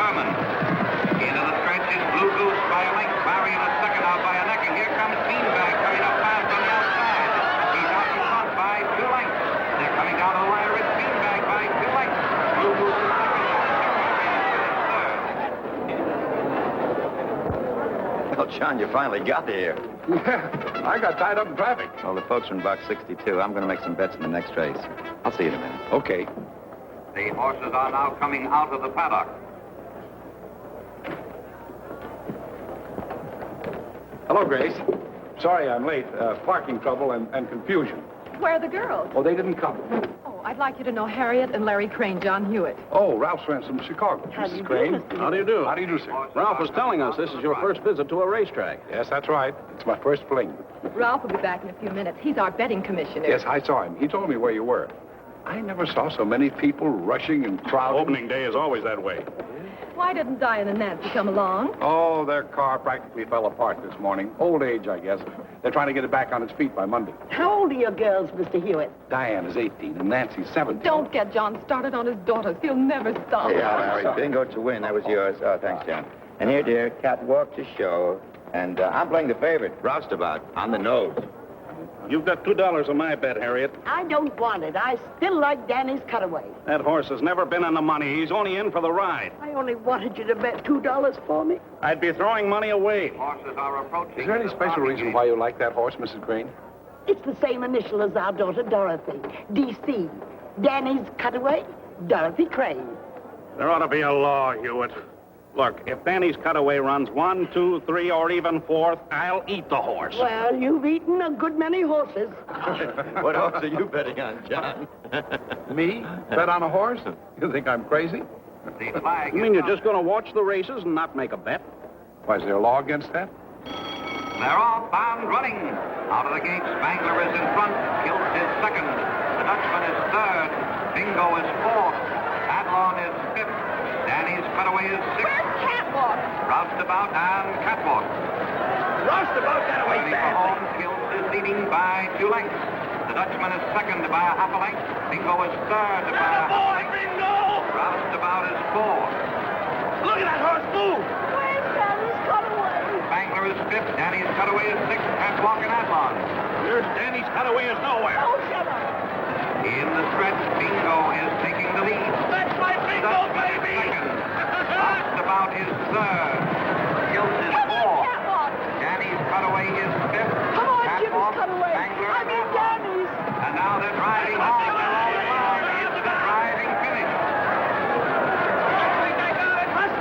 Herman. Into the stretch is Blue Goose by a length. Barry in a second out by a neck. And here comes Beanbag coming up fast on the outside. He's out in front by 2 lengths. They're coming down to the wire. It's Beanbag by 2 lengths. Blue Goose is second. Well, John, you finally got here. Yeah, I got tied up in traffic. Well, the folks are in box 62. I'm going to make some bets in the next race. I'll see you in a minute. Okay. The horses are now coming out of the paddock. Hello, Grace. Sorry I'm late. Parking trouble and confusion. Where are the girls? Oh, they didn't come. Oh, I'd like you to know Harriet and Larry Crane, John Hewitt. Oh, Ralph's friends from Chicago. Mrs. Crane. How do you do? How do you do, sir? Ralph was telling us this is your first visit to a racetrack. Yes, that's right. It's my first fling. Ralph will be back in a few minutes. He's our betting commissioner. Yes, I saw him. He told me where you were. I never saw so many people rushing and crowding. Opening day is always that way. Why didn't Diane and Nancy come along? Oh, their car practically fell apart this morning. Old age, I guess. They're trying to get it back on its feet by Monday. How old are your girls, Mr. Hewitt? Diane is 18 and Nancy's 17. Don't get John started on his daughters. He'll never stop. Yeah, Larry, bingo to win. That was yours. Oh, thanks, John. And here, dear, catwalk to show. And I'm playing the favorite, Roustabout, on the nose. You've got $2 on my bet, Harriet. I don't want it. I still like Danny's Cutaway. That horse has never been on the money. He's only in for the ride. I only wanted you to bet $2 for me. I'd be throwing money away. Horses are approaching. Is there any the special starting reason gate. why you like that horse, Mrs. Crane? It's the same initial as our daughter Dorothy. D.C. Danny's Cutaway, Dorothy Crane. There ought to be a law, Hewitt. Look, if Danny's Cutaway runs 1, 2, 3, or even 4th, I'll eat the horse. Well, you've eaten a good many horses. What horse are you betting on, John? Me? Bet on a horse? You think I'm crazy? The flag You is mean you're up. just going to watch the races and not make a bet? Why, is there a law against that? They're off bound running. Out of the gate, Spangler is in front. Kilt is second. The Dutchman is third. Bingo is fourth. Adlon is fifth. Danny's Cutaway is sixth. Where's Catwalk? Roustabout and Catwalk. Roustabout got away Ready for home. Kilt is leading by 2 lengths. The Dutchman is second by a half a length. Bingo is third by a half a length. Bingo! Roustabout is fourth. Look at that horse move! Where's Danny's Cutaway? Spangler is fifth. Danny's Cutaway is sixth. Catwalk and Adlon. Here's Danny's Cutaway is nowhere. Oh, shut up. In the stretch, Bingo is taking the lead. That's my bingo, baby! Roustabout is third. Kilt is Come on, fourth. Catwalk. Danny's Cutaway is fifth. Come on, Jimmy's Catwalk, Cutaway. Spangler, I and mean Adlon. Danny's. And now they're driving home. They're all along. It's the driving finish.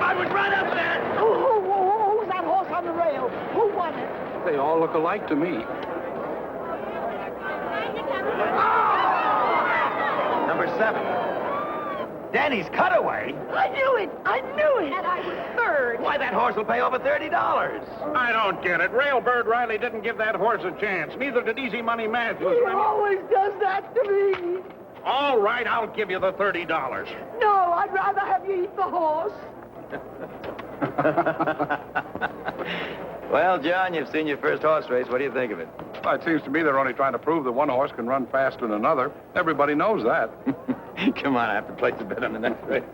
I was right up there! Who's that horse on the rail? Who won it? They all look alike to me. Number 7. Danny's Cutaway? I knew it. I knew it. And I was third. Why, that horse will pay over $30. I don't get it. Railbird Riley didn't give that horse a chance. Neither did Easy Money Matthews. He always does that to me. All right, I'll give you the $30. No, I'd rather have you eat the horse. Well, John, you've seen your first horse race. What do you think of it? Well, it seems to me they're only trying to prove that one horse can run faster than another. Everybody knows that. Come on, I have to place a bet on the next race.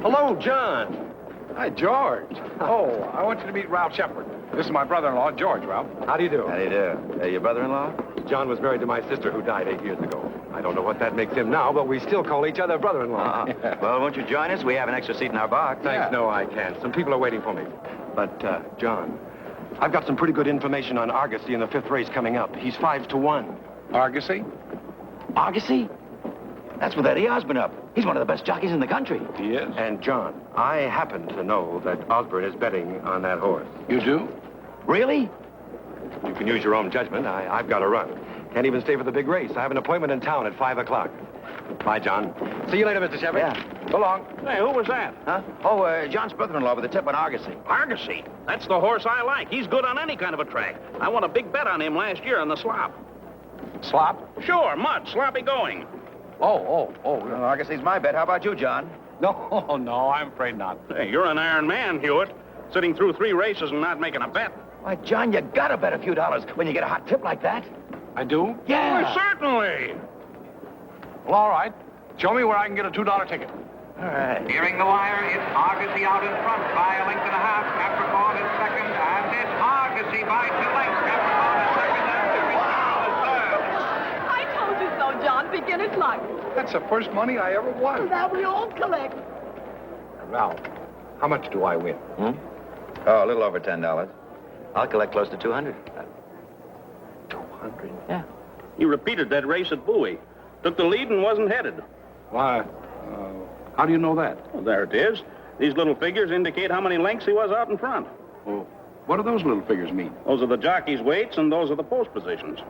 Hello, John. Hi, George. Oh, I want you to meet Ralph Shepard. This is my brother-in-law, George, Ralph. How do you do? How do you do? Your brother-in-law? John was married to my sister who died 8 years ago. I don't know what that makes him now, but we still call each other brother-in-law. Well, won't you join us? We have an extra seat in our box. Thanks, Yeah. no, I can't. Some people are waiting for me. But, John, I've got some pretty good information on Argosy in the 5th race coming up. He's 5-1. Argosy? Argosy? That's with Eddie Osborne up. He's one of the best jockeys in the country. He is. And, John, I happen to know that Osborne is betting on that horse. You do? Really? You can use your own judgment. I've got to run. Can't even stay for the big race. I have an appointment in town at 5 o'clock. Bye, John. See you later, Mr. Shepard. Yeah. So long. Hey, who was that? Huh? Oh, John's brother-in-law with a tip on Argosy. Argosy. That's the horse I like. He's good on any kind of a track. I won a big bet on him last year on the slop. Slop? Sure, mud, sloppy going. Oh. Well, Argosy's my bet. How about you, John? No, I'm afraid not. Hey, you're an iron man, Hewitt. Sitting through 3 races and not making a bet. Why, John, you gotta bet a few dollars when you get a hot tip like that. I do? Yeah. Well, certainly. Well, all right. Show me where I can get a $2 ticket. All right. Nearing the wire, it's Argosy out in front by a length and a half. Capricorn is second, and it's Argosy by 2 lengths. Capricorn is second, and Desperation is third. I told you so, John. Beginner's luck. That's the first money I ever won. Now we all collect. Ralph, how much do I win? Oh, a little over $10. I'll collect close to 200. 200? Yeah. He repeated that race at Bowie. Took the lead and wasn't headed. Why, how do you know that? Well, there it is. These little figures indicate how many lengths he was out in front. Well, what do those little figures mean? Those are the jockey's weights, and those are the post positions.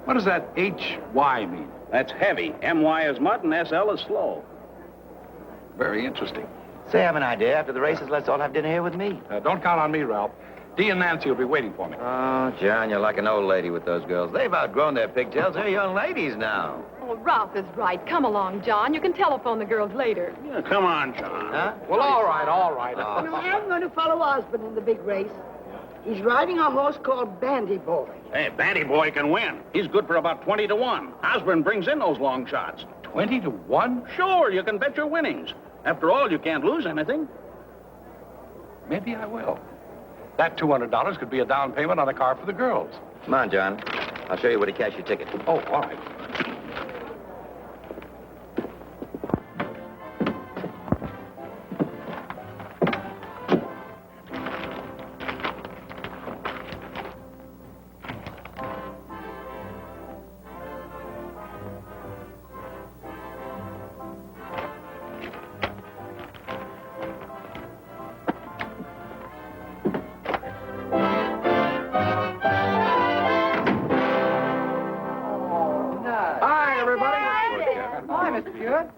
What does that HY mean? That's heavy. MY is mud, and SL is slow. Very interesting. Say, I have an idea. After the races, let's all have dinner here with me. Don't count on me, Ralph. Dee and Nancy will be waiting for me. Oh, John, you're like an old lady with those girls. They've outgrown their pigtails. They're young ladies now. Oh, Ralph is right. Come along, John. You can telephone the girls later. Yeah, come on, John. Huh? Well, all right, all right. You know, I'm going to follow Osborne in the big race. He's riding a horse called Bandy Boy. Hey, Bandy Boy can win. He's good for about 20 to 1. Osborne brings in those long shots. 20 to 1? Sure, you can bet your winnings. After all, you can't lose anything. Maybe I will. That $200 could be a down payment on a car for the girls. Come on, John. I'll show you where to cash your ticket. Oh, all right.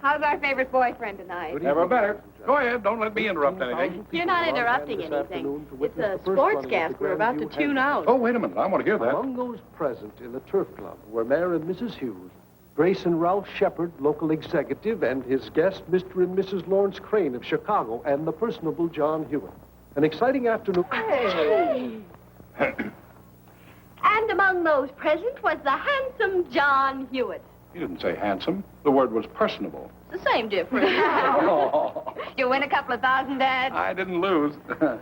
How's our favorite boyfriend tonight? Never better. Go ahead. Don't let me interrupt anything. You're not interrupting anything. It's a sportscast we're about to tune out. Oh, wait a minute. I want to hear that. Among those present in the Turf Club were Mayor and Mrs. Hughes, Grace and Ralph Shepard, local executive, and his guests, Mr. and Mrs. Lawrence Crane of Chicago, and the personable John Hewitt. An exciting afternoon. Hey. And among those present was the handsome John Hewitt. You didn't say handsome. The word was personable. It's the same difference. You win a couple of $1,000, Dad? I didn't lose.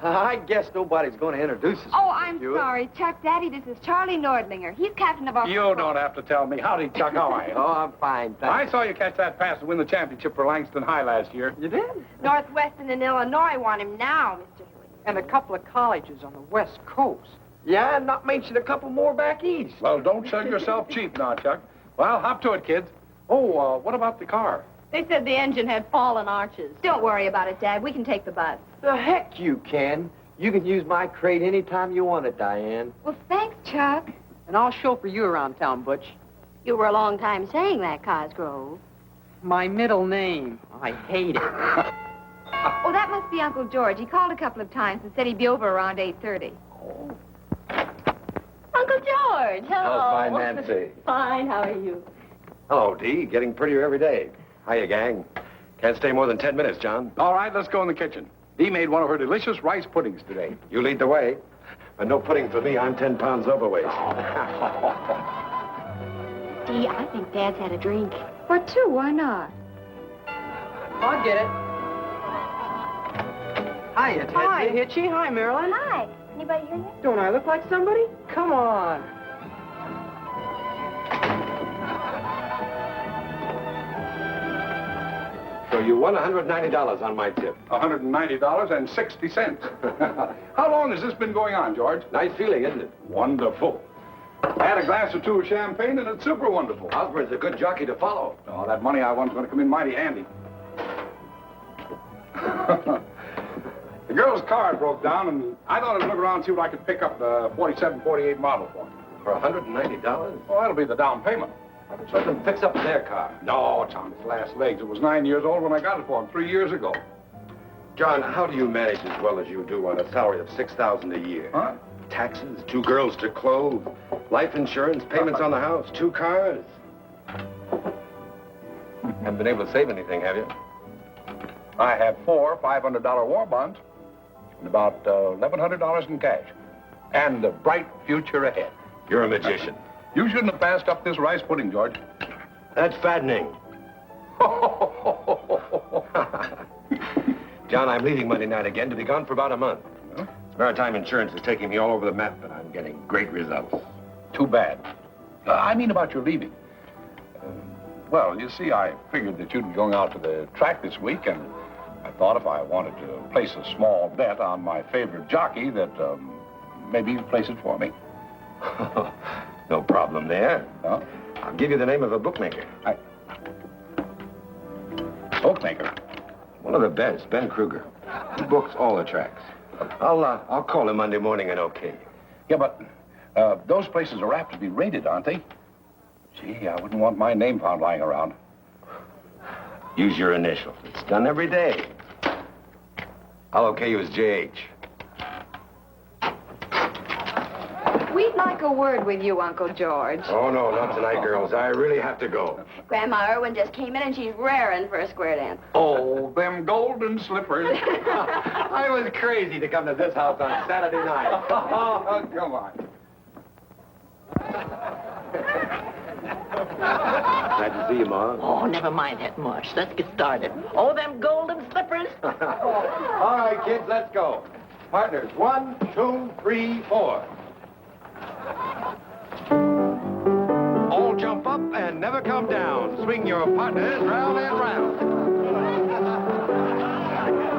I guess nobody's going to introduce us. Oh, I'm sorry. Chuck, Daddy, this is Charlie Nordlinger. He's captain of our... You don't have to tell me. Howdy, Chuck. How are you? Oh, I'm fine, I saw you catch that pass to win the championship for Langston High last year. You did? Northwestern and Illinois want him now, Mr. Hewitt. And a couple of colleges on the West Coast. Yeah, and not mention a couple more back east. Well, don't sell yourself cheap now, Chuck. Well, hop to it, kids. Oh, what about the car? They said the engine had fallen arches. Don't worry about it, Dad. We can take the bus. The heck you can. You can use my crate anytime you want it, Diane. Well, thanks, Chuck. And I'll chauffeur you around town, Butch. You were a long time saying that, Cosgrove. My middle name. I hate it. Oh, that must be Uncle George. He called a couple of times and said he'd be over around 8:30. Oh. Uncle George, hello. How's my Nancy? Fine, how are you? Hello, Dee. Getting prettier every day. Hiya, gang. Can't stay more than 10 minutes, John. All right, let's go in the kitchen. Dee made one of her delicious rice puddings today. You lead the way. But no pudding for me. I'm 10 pounds overweight. Dee, I think Dad's had a drink. For two, why not? I'll get it. Hiya, Ted. Hi, Hitchy. Hi, Marilyn. Hi. Anybody here yet? Don't I look like somebody? Come on. So you won $190 on my tip. $190.60. How long has this been going on, George? Nice feeling, isn't it? Wonderful. Add a glass or two of champagne, and it's super wonderful. Osborne's a good jockey to follow. Oh, that money I won's going to come in mighty handy. The girl's car broke down, and I thought I'd look around and see what I could pick up the 47, 48 model for. For $190? Oh, that'll be the down payment. Let them fix up their car. No, it's on its last legs. It was 9 years old when I got it for him 3 years ago. John, how do you manage as well as you do on a salary of $6,000 a year? Huh? Taxes, 2 girls to clothe, life insurance, payments on the house, 2 cars. Haven't been able to save anything, have you? I have 4 $500 war bonds and about $1,100 in cash. And a bright future ahead. You're a magician. You shouldn't have passed up this rice pudding, George. That's fattening. John, I'm leaving Monday night again to be gone for about a month. Maritime Insurance is taking me all over the map, and I'm getting great results. Too bad. I mean about your leaving. Well, you see, I figured that you'd be going out to the track this week, and I thought if I wanted to place a small bet on my favorite jockey that maybe you'd place it for me. No problem there. Huh? I'll give you the name of a bookmaker. Bookmaker? One of the best, Ben Kruger. He books all the tracks. I'll call him Monday morning and okay. Yeah, but those places are apt to be raided, aren't they? Gee, I wouldn't want my name found lying around. Use your initials. It's done every day. I'll okay you as JH. We'd like a word with you, Uncle George. Oh, no, not tonight, girls. I really have to go. Grandma Irwin just came in and she's raring for a square dance. Oh, them golden slippers. I was crazy to come to this house on Saturday night. Oh, come on. Glad to see you, Ma. Oh, never mind that much. Let's get started. Oh, them golden slippers. All right, kids, let's go. Partners, 1, 2, 3, 4. All jump up and never come down. Swing your partners round and round.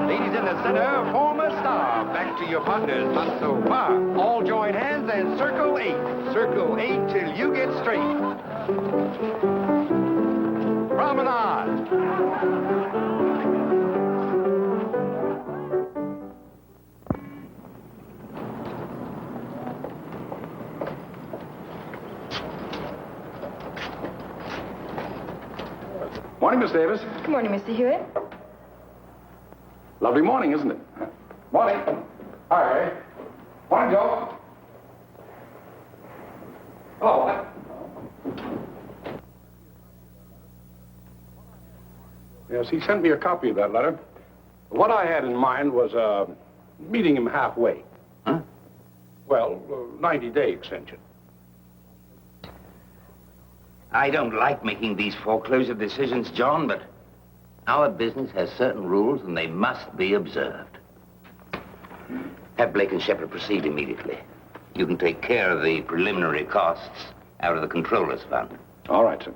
Ladies in the center, form a star. Back to your partners, not so far. All join hands and circle 8. Circle 8 till you get straight. Promenade. Morning, Miss Davis. Good morning, Mr. Hewitt. Lovely morning, isn't it? Morning. Hi, Ray. Morning, Joe. Oh, yes, he sent me a copy of that letter. What I had in mind was meeting him halfway. Huh? Well, 90-day extension. I don't like making these foreclosure decisions, John, but our business has certain rules and they must be observed. Have Blake and Shepard proceed immediately. You can take care of the preliminary costs out of the controller's fund. All right, sir.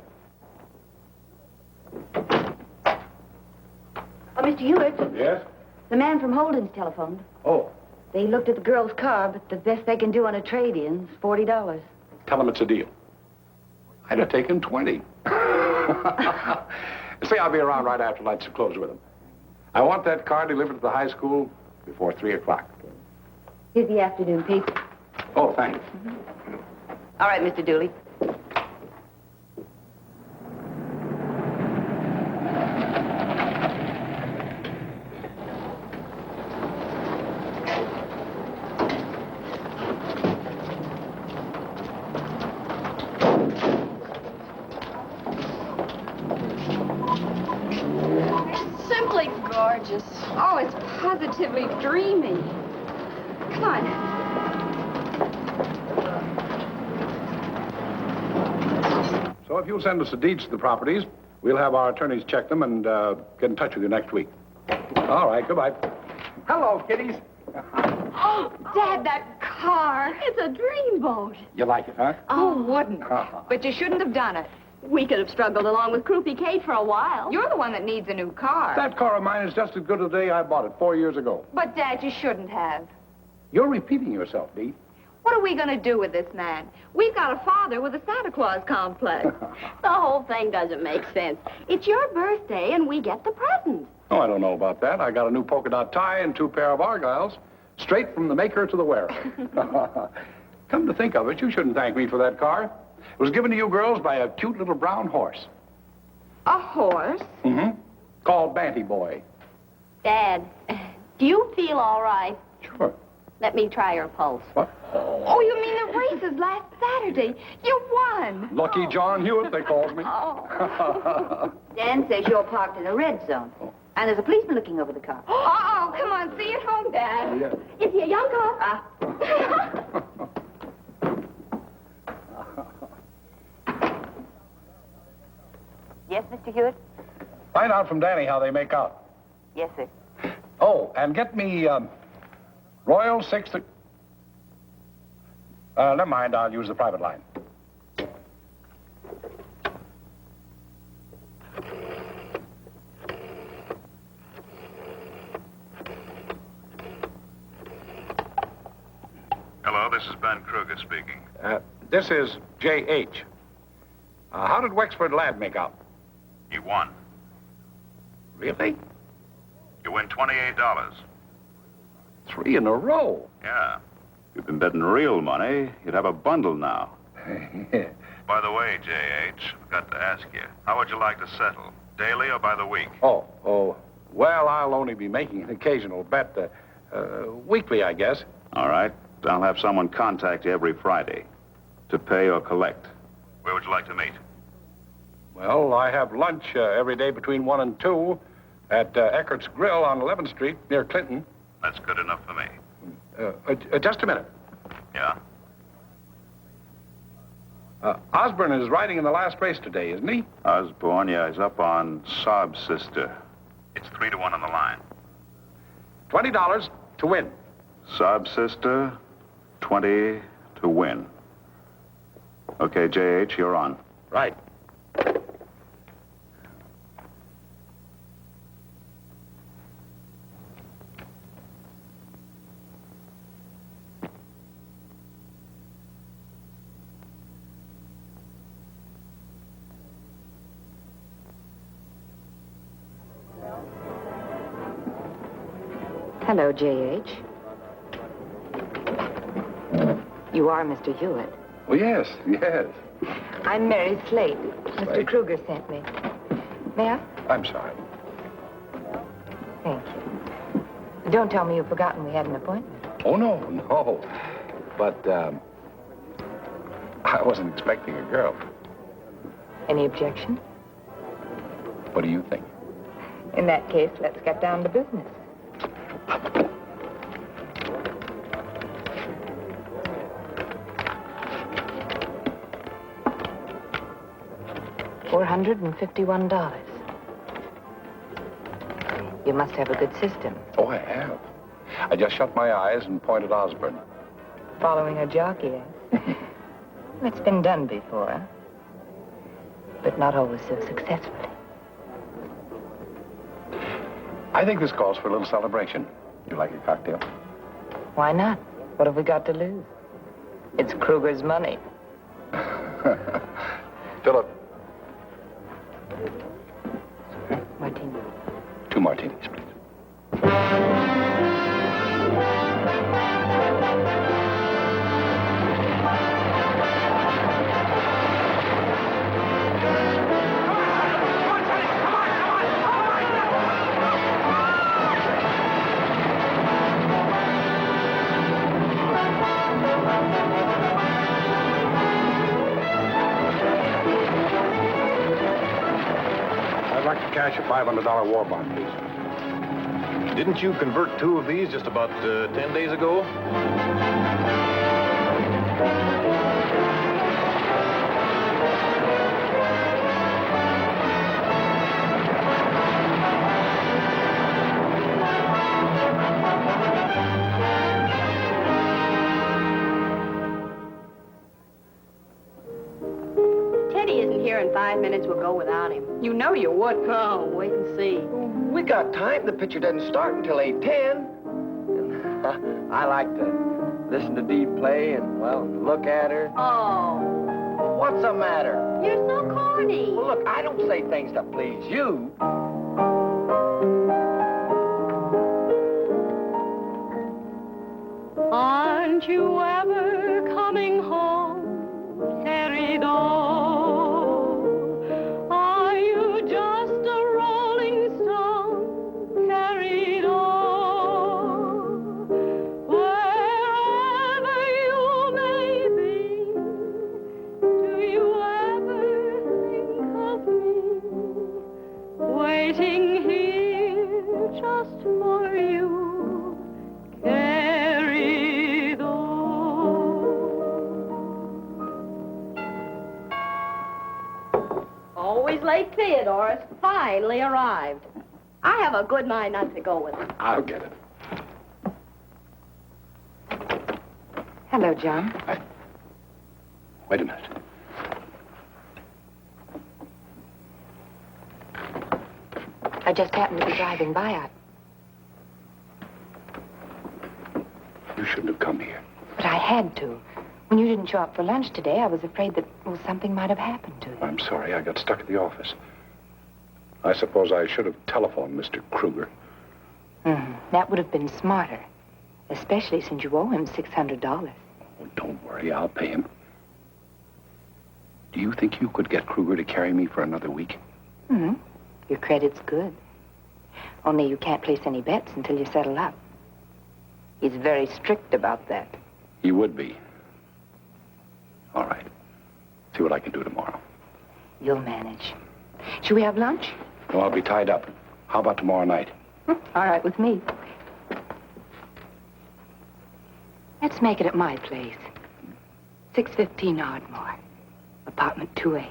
Oh, Mr. Hewitt, Yes? the man from Holden's telephoned. Oh, They looked at the girl's car, but the best they can do on a trade-in is $40. tell him it's a deal. I'd have taken 20. See, I'll be around right after lights are closed with him. I want that car delivered to the high school before 3 o'clock. Here's the afternoon paper. Oh, thanks. All right, Mr. Dooley. Simply gorgeous. Oh, it's positively dreamy. Come on. So if you'll send us the deeds to the properties, we'll have our attorneys check them and get in touch with you next week. All right, goodbye. Hello, kiddies. Oh, Dad, that car. It's a dreamboat. You like it, huh? Oh, wouldn't. But you shouldn't have done it. We could have struggled along with Croupy Kate for a while. You're the one that needs a new car. That car of mine is just as good as the day I bought it 4 years ago. But, Dad, you shouldn't have. You're repeating yourself, Dee. What are we going to do with this man? We've got a father with a Santa Claus complex. The whole thing doesn't make sense. It's your birthday, and we get the present. Oh, I don't know about that. I got a new polka dot tie and 2 pair of Argyles, straight from the maker to the wearer. Come to think of it, you shouldn't thank me for that car. It was given to you girls by a cute little brown horse. A horse? Mm-hmm. Called Banty Boy. Dad, do you feel all right? Sure. Let me try your pulse. What? Oh, you mean the races last Saturday? You won. Lucky John Hewitt, they calls me. Oh. Dan says you're parked in a red zone. And there's a policeman looking over the car. Oh, come on. See you at home, Dad. Yeah. Is he a young cop? Yes, Mr. Hewitt? Find out from Danny how they make out. Yes, sir. Oh, and get me, Royal 6... never mind, I'll use the private line. Hello, this is Ben Kruger speaking. This is J.H. How did Wexford Lad make out? You won. Really? You win $28. 3 in a row. Yeah. If you've been betting real money, you'd have a bundle now. By the way, J.H., I forgot to ask you, how would you like to settle? Daily or by the week? Oh, well, I'll only be making an occasional bet, weekly, I guess. All right. I'll have someone contact you every Friday to pay or collect. Where would you like to meet? Well, I have lunch every day between 1 and 2 at Eckert's Grill on 11th Street near Clinton. That's good enough for me. Just a minute. Yeah? Osborne is riding in the last race today, isn't he? Osborne, yeah, he's up on Saab's sister. It's 3-1 on the line. $20 to win. Saab's sister, 20 to win. Okay, J.H., you're on. Right. Hello, J.H. You are Mr. Hewitt. Oh, yes. I'm Mary Slate. Mr. Kruger sent me. May I? I'm sorry. Thank you. Don't tell me you've forgotten we had an appointment. Oh, no. But, I wasn't expecting a girl. Any objection? What do you think? In that case, let's get down to business. $451. You must have a good system. Oh, I have. I just shut my eyes and pointed Osborne. Following a jockey, eh? It's been done before, but not always so successfully. I think this calls for a little celebration. You like a cocktail? Why not? What have we got to lose? It's Kruger's money. Philip. Martini. 2 martinis, please. I'd like to cash a $500 war bond, please. Didn't you convert 2 of these just about 10 days ago? Teddy isn't here in 5 minutes. We'll go without him. You know you would. Oh, wait and see. We got time. The picture doesn't start until 8:10. I like to listen to Dee play and, well, look at her. Oh. What's the matter? You're so corny. Well, look, I don't say things to please you. Aren't you ever coming home, Terry-do? Are you just a rolling stone, Terry-do? Wherever you may be, do you ever think of me? Waiting here just for you, Terry-do. Always late Theodorus finally arrived. I have a good mind not to go with him. I'll get it. Hello, John. Wait a minute. I just happened to be driving by. You shouldn't have come here. But I had to. When you didn't show up for lunch today, I was afraid that, well, something might have happened to you. I'm sorry. I got stuck at the office. I suppose I should have telephoned Mr. Kruger. That would have been smarter, especially since you owe him $600. Oh, don't worry. I'll pay him. Do you think you could get Kruger to carry me for another week? Your credit's good. Only you can't place any bets until you settle up. He's very strict about that. He would be. All right. See what I can do tomorrow. You'll manage. Should we have lunch? No, I'll be tied up. How about tomorrow night? All right with me. Let's make it at my place. 615 Ardmore. Apartment 2A.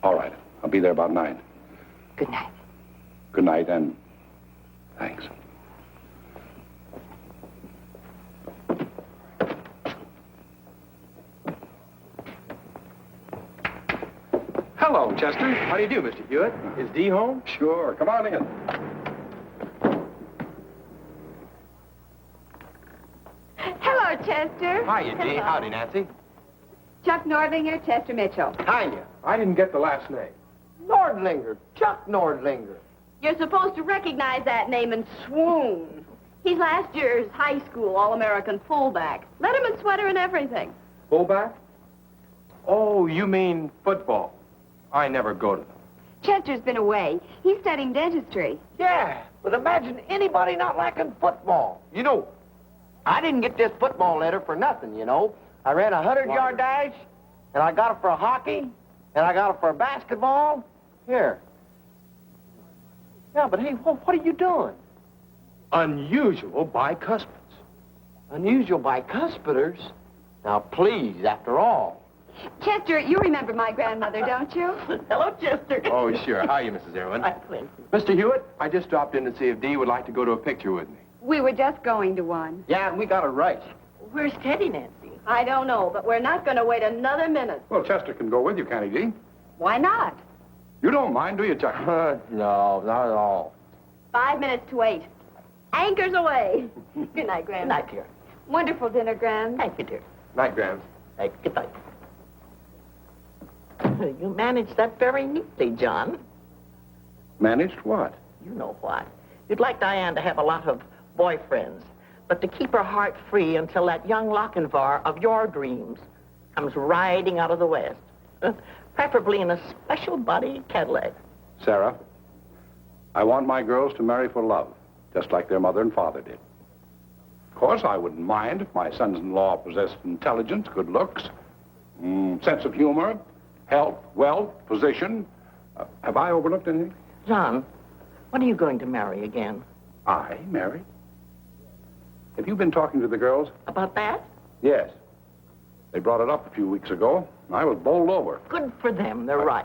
All right. I'll be there about 9. Good night. Good night, and thanks. Hello, Chester. How do you do, Mr. Hewitt? Is Dee home? Sure. Come on in. Hello, Chester. Hiya, Dee. Hello. Howdy, Nancy. Chuck Nordlinger, Chester Mitchell. Hiya. I didn't get the last name. Nordlinger. Chuck Nordlinger. You're supposed to recognize that name and swoon. He's last year's high school All-American fullback. Letterman sweater and everything. Fullback? Oh, you mean football. I never go to them. Chester's been away. He's studying dentistry. Yeah, but imagine anybody not liking football. You know, I didn't get this football letter for nothing, you know. I ran a 100-yard dash, and I got it for hockey, and I got it for basketball. Here. Yeah, but hey, what are you doing? Unusual bicuspids. Unusual bicuspiders? Now, please, after all. Chester, you remember my grandmother, don't you? Hello, Chester. Oh, sure. Hiya, Mrs. Irwin. Mr. Hewitt, I just dropped in to see if Dee would like to go to a picture with me. We were just going to one. Yeah, and we got it right. Where's Teddy, Nancy? I don't know, but we're not going to wait another minute. Well, Chester can go with you, can't he, Dee? Why not? You don't mind, do you, Chuck? No, not at all. 5 minutes to 8. Anchors away. Good night, Gran. Good night, dear. Wonderful dinner, Gran. Thank you, dear. Night, Grams. Hey, good night. You managed that very neatly, John. Managed what? You know what. You'd like Diane to have a lot of boyfriends, but to keep her heart free until that young Lochinvar of your dreams comes riding out of the West. Preferably in a special body Cadillac. Sarah, I want my girls to marry for love, just like their mother and father did. Of course, I wouldn't mind if my sons-in-law possessed intelligence, good looks, sense of humor, health, wealth, position. Have I overlooked anything? John, when are you going to marry again? I marry? Have you been talking to the girls? About that? Yes. They brought it up a few weeks ago, and I was bowled over. Good for them. They're right.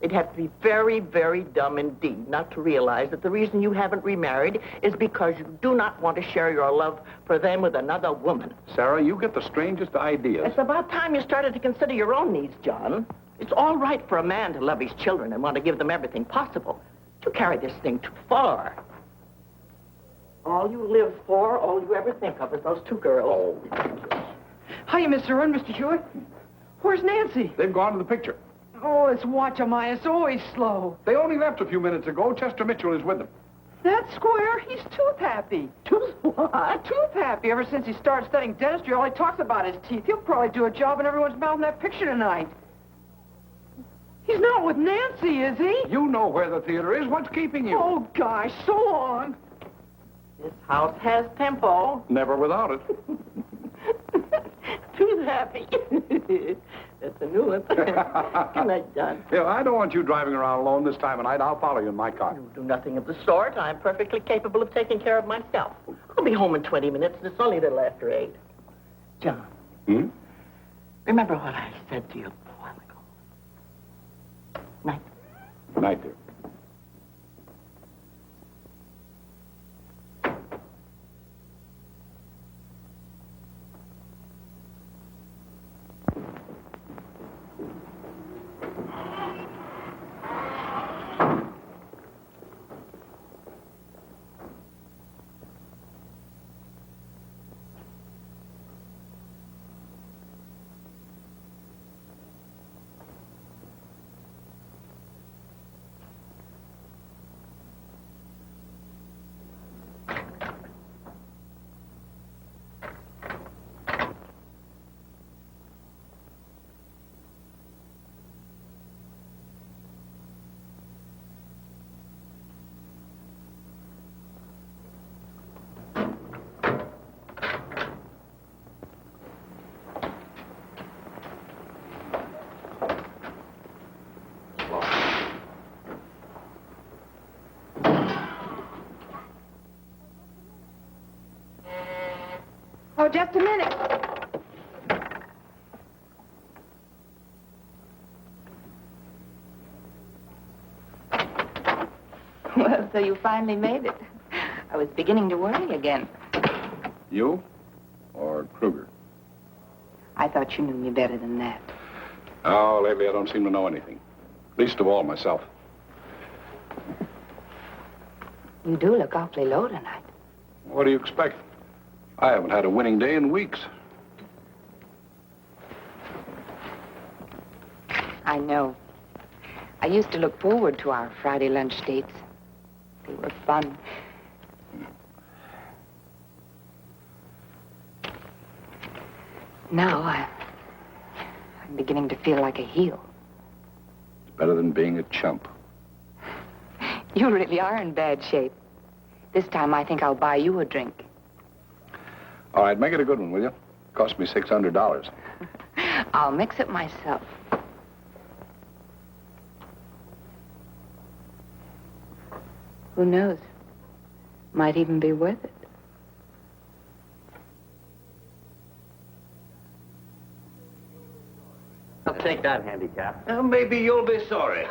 They'd have to be very, very dumb indeed not to realize that the reason you haven't remarried is because you do not want to share your love for them with another woman. Sarah, you get the strangest ideas. It's about time you started to consider your own needs, John. It's all right for a man to love his children and want to give them everything possible. But you carry this thing too far. All you live for, all you ever think of is those two girls. Oh. Hiya, Mr. Irwin, Mr. Hewitt. Where's Nancy? They've gone to the picture. Oh, it's watch of mine. It's always slow. They only left a few minutes ago. Chester Mitchell is with them. That square, he's tooth happy. Tooth what? Tooth happy. Ever since he started studying dentistry, all he talks about is teeth. He'll probably do a job in everyone's mouth in that picture tonight. He's not with Nancy, is he? You know where the theater is. What's keeping you? Oh, gosh, so long. This house has tempo. Never without it. Tooth happy. That's a new one. Good night, John. Yeah, I don't want you driving around alone this time of night. I'll follow you in my car. You do nothing of the sort. I'm perfectly capable of taking care of myself. I'll be home in 20 minutes, and it's only a little after 8. John. Remember what I said to you a while ago? Night. Good night, dear. Oh, just a minute. Well, so you finally made it. I was beginning to worry again. You or Kruger? I thought you knew me better than that. Oh, lately I don't seem to know anything. Least of all myself. You do look awfully low tonight. What do you expect? I haven't had a winning day in weeks. I know. I used to look forward to our Friday lunch dates. They were fun. Now I'm beginning to feel like a heel. It's better than being a chump. You really are in bad shape. This time I think I'll buy you a drink. All right, make it a good one, will you? Cost me $600. I'll mix it myself. Who knows? Might even be worth it. I'll take that handicap. Maybe you'll be sorry.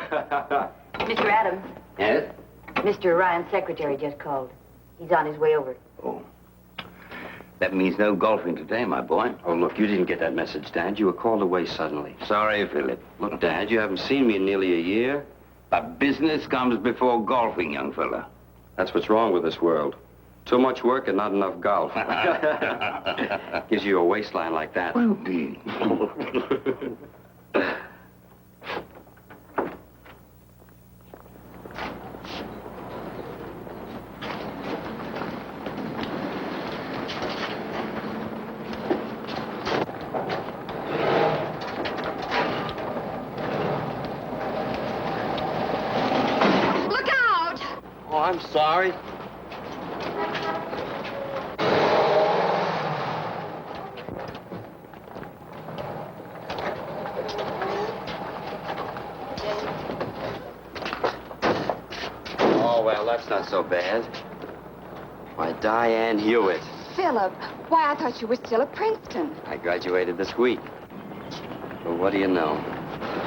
Mr. Adams. Yes? Mr. Ryan's secretary just called. He's on his way over. Oh. That means no golfing today, my boy. Oh, look, you didn't get that message, Dad. You were called away suddenly. Sorry, Philip. Look, Dad, you haven't seen me in nearly a year. But business comes before golfing, young fella. That's what's wrong with this world. Too much work and not enough golf. Gives you a waistline like that. Well, be. I'm sorry. Oh, well, that's not so bad. Why, Diane Hewitt. Philip, why, I thought you were still at Princeton. I graduated this week. Well, what do you know?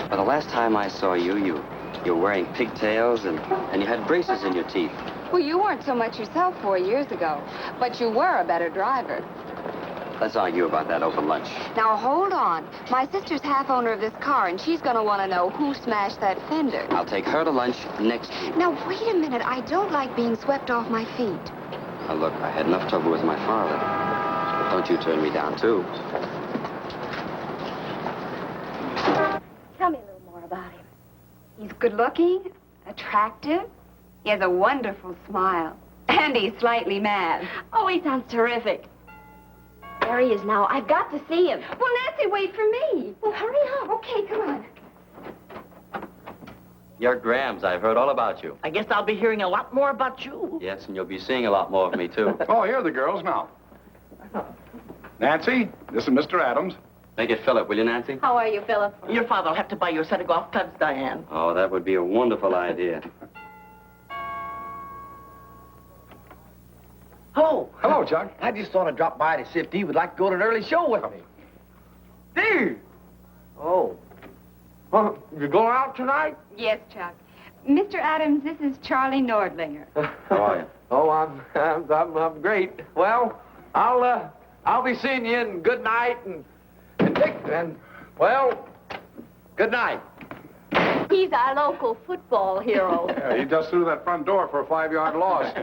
Well, the last time I saw you, you were wearing pigtails and you had braces in your teeth. Well, you weren't so much yourself 4 years ago, but you were a better driver. Let's argue about that over lunch. Now, hold on. My sister's half owner of this car, and she's going to want to know who smashed that fender. I'll take her to lunch next week. Now, wait a minute. I don't like being swept off my feet. Now, look, I had enough trouble with my father. But don't you turn me down, too. Tell me a little more about him. He's good-looking, attractive. He has a wonderful smile. And he's slightly mad. Oh, he sounds terrific. There he is now. I've got to see him. Well, Nancy, wait for me. Well, hurry up. Okay, come on. You're Grams. I've heard all about you. I guess I'll be hearing a lot more about you. Yes, and you'll be seeing a lot more of me, too. Oh, here are the girls now. Nancy, this is Mr. Adams. Make it Philip, will you, Nancy? How are you, Philip? Your father will have to buy you a set of golf clubs, Diane. Oh, that would be a wonderful idea. Hello. Hello, Chuck. I just thought I'd drop by to see if Dee would like to go to an early show with me. Dee! Oh. Well, you going out tonight? Yes, Chuck. Mr. Adams, this is Charlie Nordlinger. How are you? Oh, I'm great. Well, I'll be seeing you, and good night, and Dick, and, well, good night. He's our local football hero. Yeah, he just threw that front door for a 5-yard loss.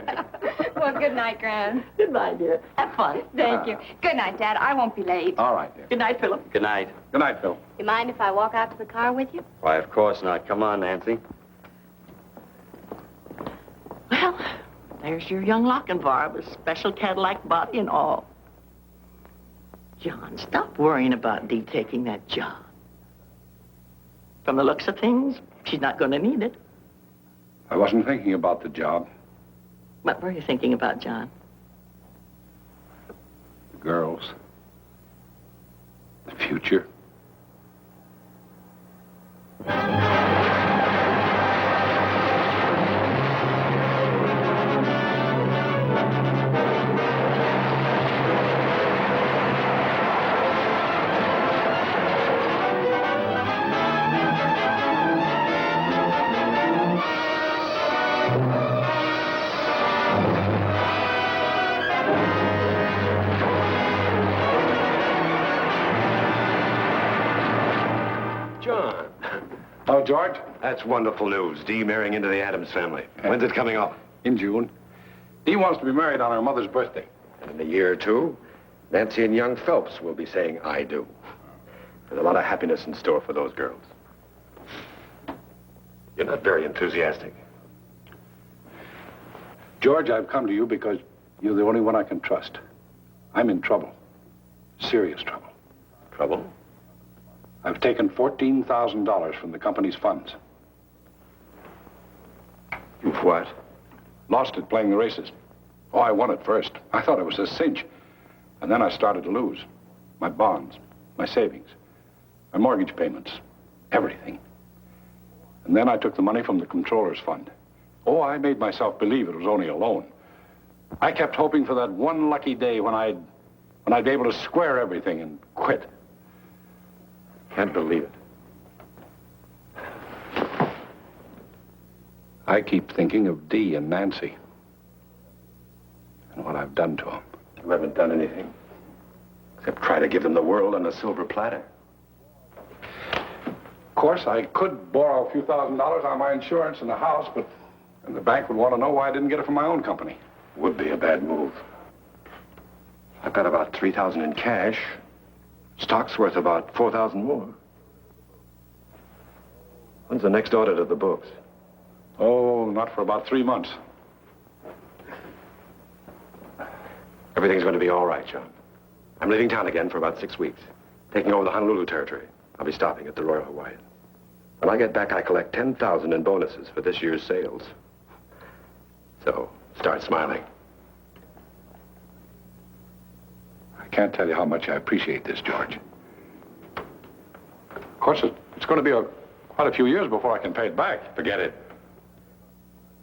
Well, good night, Gran. Good night, dear. Have fun. Thank you. Good night, Dad. I won't be late. All right, dear. Good night, Philip. Good night. Good night, Phil. You mind if I walk out to the car with you? Why, of course not. Come on, Nancy. Well, there's your young Lochinvar with special Cadillac body and all. John, stop worrying about Dee taking that job. From the looks of things, she's not going to need it. I wasn't thinking about the job. What were you thinking about, John? The girls. The future. John. Oh, George? That's wonderful news. Dee marrying into the Adams family. When's it coming off? In June. Dee wants to be married on her mother's birthday. And in a year or two, Nancy and young Phelps will be saying, I do. There's a lot of happiness in store for those girls. You're not very enthusiastic. George, I've come to you because you're the only one I can trust. I'm in trouble. Serious trouble. Trouble? I've taken $14,000 from the company's funds. You've what? Lost it playing the races. Oh, I won at first. I thought it was a cinch. And then I started to lose. My bonds, my savings, my mortgage payments, everything. And then I took the money from the controller's fund. Oh, I made myself believe it was only a loan. I kept hoping for that one lucky day when I'd be able to square everything and quit. Can't believe it. I keep thinking of Dee and Nancy and what I've done to them. You haven't done anything except try to give them the world on a silver platter. Of course, I could borrow a few $1,000s on my insurance and the house, but and the bank would want to know why I didn't get it from my own company. Would be a bad move. I've got about $3,000 in cash. Stock's worth about $4,000 more. When's the next audit of the books? Oh, not for about 3 months. Everything's going to be all right, John. I'm leaving town again for about 6 weeks, taking over the Honolulu territory. I'll be stopping at the Royal Hawaiian. When I get back, I collect $10,000 in bonuses for this year's sales. So, start smiling. I can't tell you how much I appreciate this, George. Of course, it's going to be quite a few years before I can pay it back. Forget it.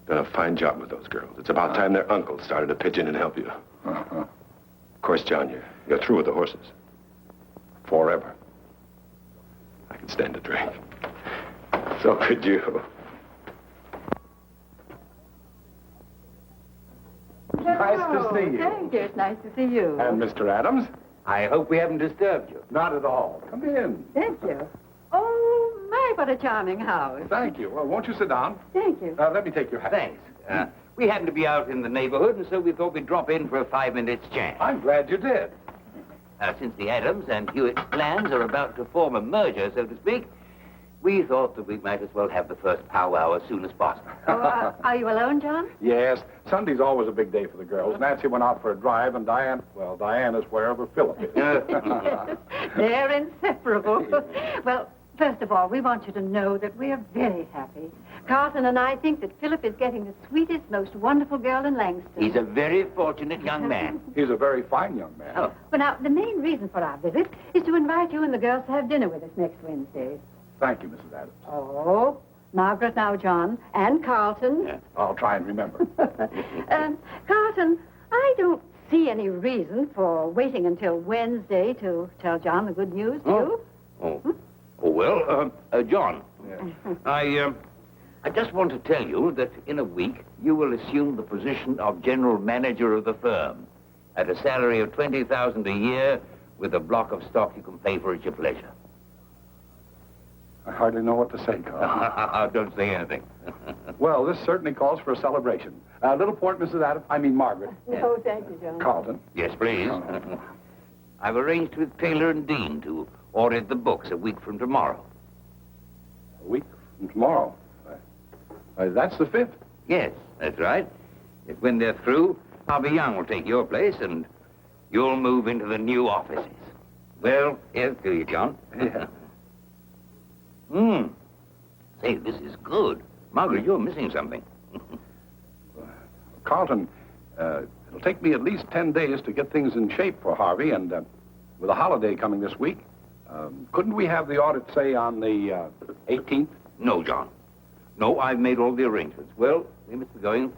Done a fine job with those girls. It's about time their uncle started to pitch in and help you. Uh-huh. Of course, John, you're through with the horses. Forever. I could stand a drink. So could you. Nice to see you. Thank you. It's nice to see you. And Mr. Adams? I hope we haven't disturbed you. Not at all. Come in. Thank you. Oh, my, what a charming house. Thank you. Well, won't you sit down? Thank you. Let me take your hat. Thanks. We happen to be out in the neighborhood, and so we thought we'd drop in for a 5-minute chat. I'm glad you did. Since the Adams and Hewitt plans are about to form a merger, so to speak, we thought that we might as well have the first powwow as soon as possible. Oh, are you alone, John? Yes. Sunday's always a big day for the girls. Nancy went out for a drive, and Diane is wherever Philip is. They're inseparable. Well, first of all, we want you to know that we are very happy. Carlton and I think that Philip is getting the sweetest, most wonderful girl in Langston. He's a very fortunate young man. He's a very fine young man. Oh. Well, now, the main reason for our visit is to invite you and the girls to have dinner with us next Wednesday. Thank you, Mrs. Adams. Oh, Margaret now, John, and Carlton. Yeah, I'll try and remember. Carlton, I don't see any reason for waiting until Wednesday to tell John the good news, do you? Oh. Oh, well, John, I just want to tell you that in a week, you will assume the position of general manager of the firm at a salary of $20,000 a year with a block of stock you can pay for at your pleasure. I hardly know what to say, Carl. Don't say anything. Well, this certainly calls for a celebration. A little port, Mrs. Adams. I mean, Margaret. No, thank you, John. Carlton. Yes, please. I've arranged with Taylor and Dean to audit the books a week from tomorrow. A week from tomorrow? That's the 5th. Yes, that's right. If when they're through, Harvey Young will take your place and you'll move into the new offices. Well, here's to you, John. Say, this is good. Margaret, you're missing something. Carlton, it'll take me at least 10 days to get things in shape for Harvey, and with a holiday coming this week, couldn't we have the audit, say, on the 18th? No, John. No, I've made all the arrangements. Well, we must be going.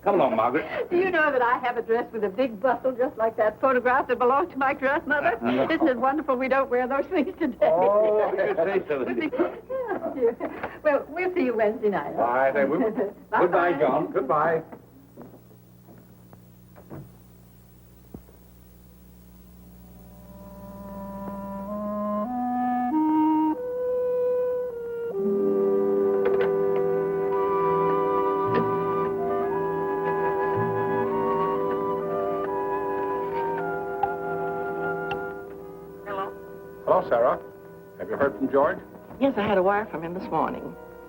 Come along, Margaret. Do you know that I have a dress with a big bustle just like that photograph that belonged to my grandmother? Isn't it wonderful we don't wear those things today? Oh, you say so. Yeah, dear. Well, we'll see you Wednesday night. All right, I will. Goodbye, John. Goodbye. Hello, Sarah. Have you heard from George? Yes, I had a wire from him this morning.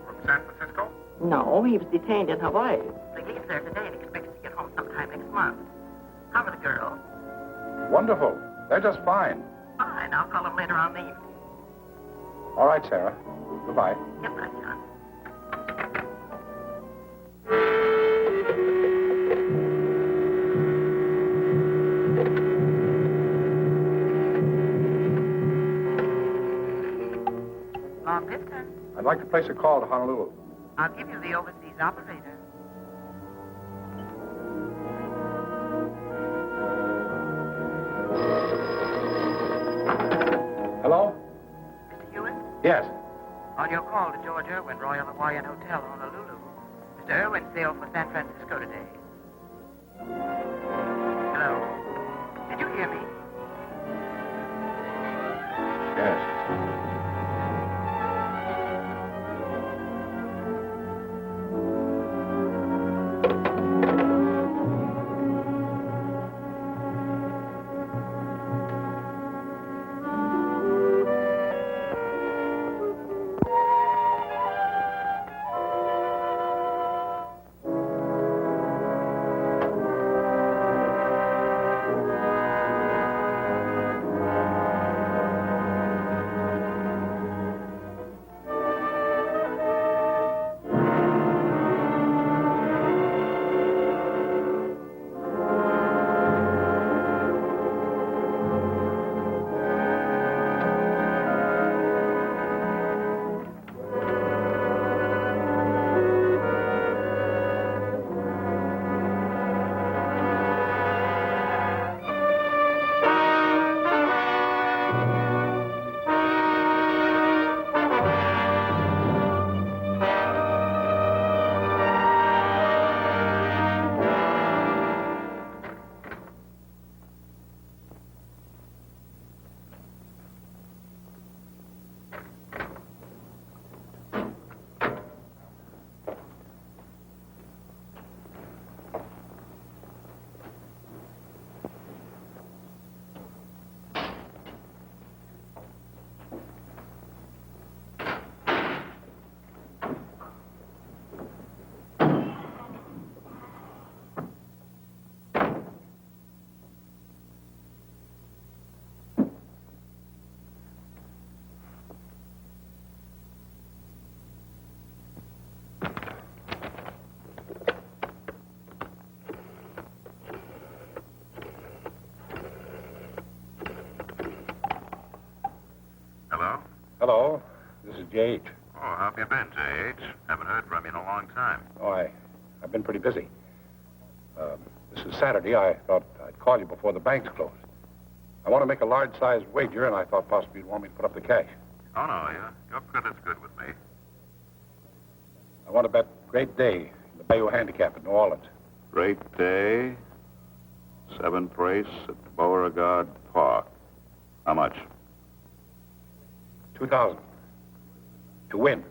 From San Francisco? No, he was detained in Hawaii. He leaves there today and expects to get home sometime next month. How are the girls? Wonderful. They're just fine. Fine. I'll call him later on the evening. All right, Sarah. Goodbye. Goodbye, John. Long distance. I'd like to place a call to Honolulu. I'll give you the overseas operator. Hello? Mr. Hewitt? Yes. On your call to George Irwin, Royal Hawaiian Hotel, Honolulu. Mr. Irwin sailed for San Francisco today. Hello? Did you hear me? Yes. Hello, this is J.H. Oh, how have you been, J.H.? Haven't heard from you in a long time. Oh, I've been pretty busy. This is Saturday. I thought I'd call you before the bank's closed. I want to make a large-sized wager, and I thought possibly you'd want me to put up the cash. Oh, no, your credit's good with me. want to bet Great Day in the Bayou Handicap at New Orleans. Great Day. 7th race at Beauregard Park. How much? 2,000. To win.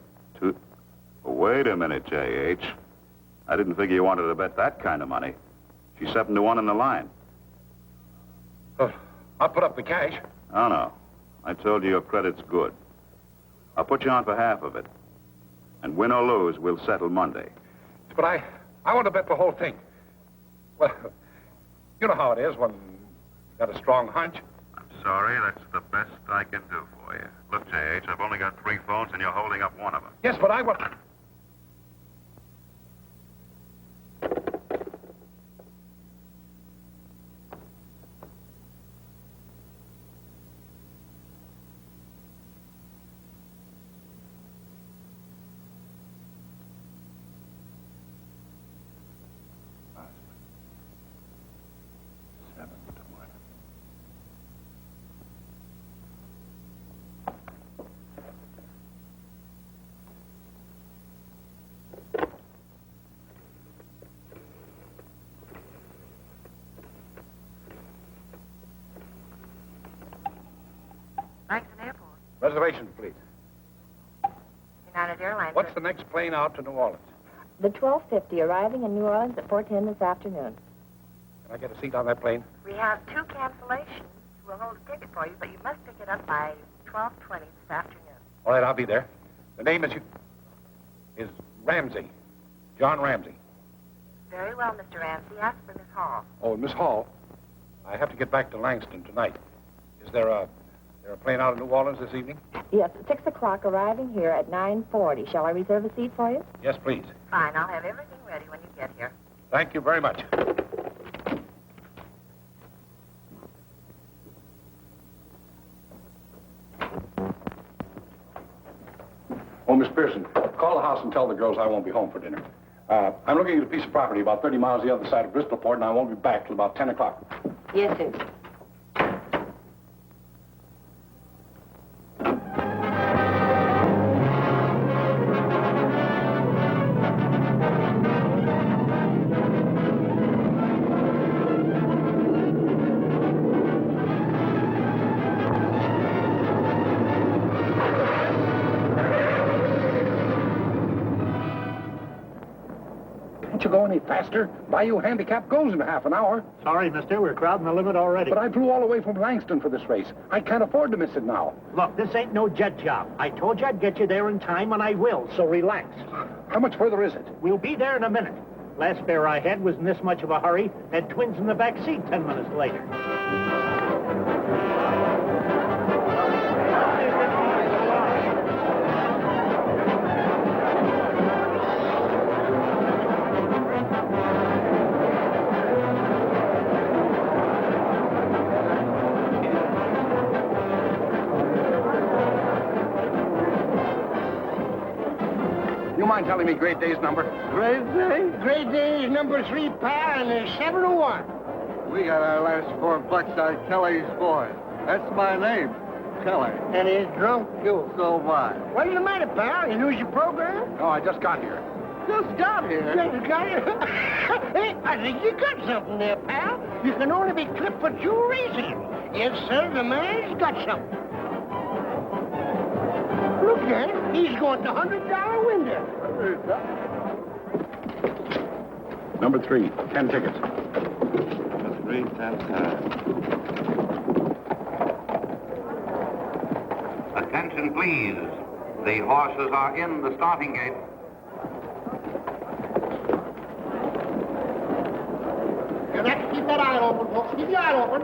Wait a minute, J.H. I didn't figure you wanted to bet that kind of money. She's 7-1 in the line. I'll put up the cash. Oh, no. I told you your credit's good. I'll put you on for half of it. And win or lose, we'll settle Monday. But I want to bet the whole thing. Well, you know how it is when you got a strong hunch. I'm sorry, that's the best I can do for you. Look, J.H., I've only got 3 phones and you're holding up one of them. Yes, but I want... Langston Airport. Reservation, please. United Airlines. What's the next plane out to New Orleans? The 12:50, arriving in New Orleans at 4:10 this afternoon. Can I get a seat on that plane? We have 2 cancellations. We'll hold a ticket for you, but you must pick it up by 12:20 this afternoon. All right, I'll be there. The name is Ramsey. John Ramsey. Very well, Mr. Ramsey. Ask for Miss Hall. Oh, Miss Hall, I have to get back to Langston tonight. Is there a plane out of New Orleans this evening? Yes, at 6 o'clock, arriving here at 9:40. Shall I reserve a seat for you? Yes, please. Fine. I'll have everything ready when you get here. Thank you very much. Oh, Miss Pearson, call the house and tell the girls I won't be home for dinner. I'm looking at a piece of property about 30 miles the other side of Bristolport, and I won't be back till about 10 o'clock. Yes, sir. Can't you go any faster? Bayou Handicap goes in half an hour. Sorry, mister. We're crowding the limit already. But I flew all the way from Langston for this race. I can't afford to miss it now. Look, this ain't no jet job. I told you I'd get you there in time, and I will, so relax. How much further is it? We'll be there in a minute. Last fare I had was in this much of a hurry. Had twins in the back seat 10 minutes later. You mind telling me Great Day's number? Great Day? Great Day is number 3, pal, and there's 7 to 1. We got our last 4 bucks on Kelly's boy. That's my name, Kelly. And he's drunk, too. So am I. What's the matter, pal? You lose your program? No, I just got here. Just got here. Just got here? Hey, I think you got something there, pal. You can only be clipped for 2 reasons. Yes, sir, the man's got something. Look at him. He's going to $100 window. Number 3, 10 tickets. Number 3, 10 times. Attention, please. The horses are in the starting gate. You have to keep that eye open, folks. Keep your eye open.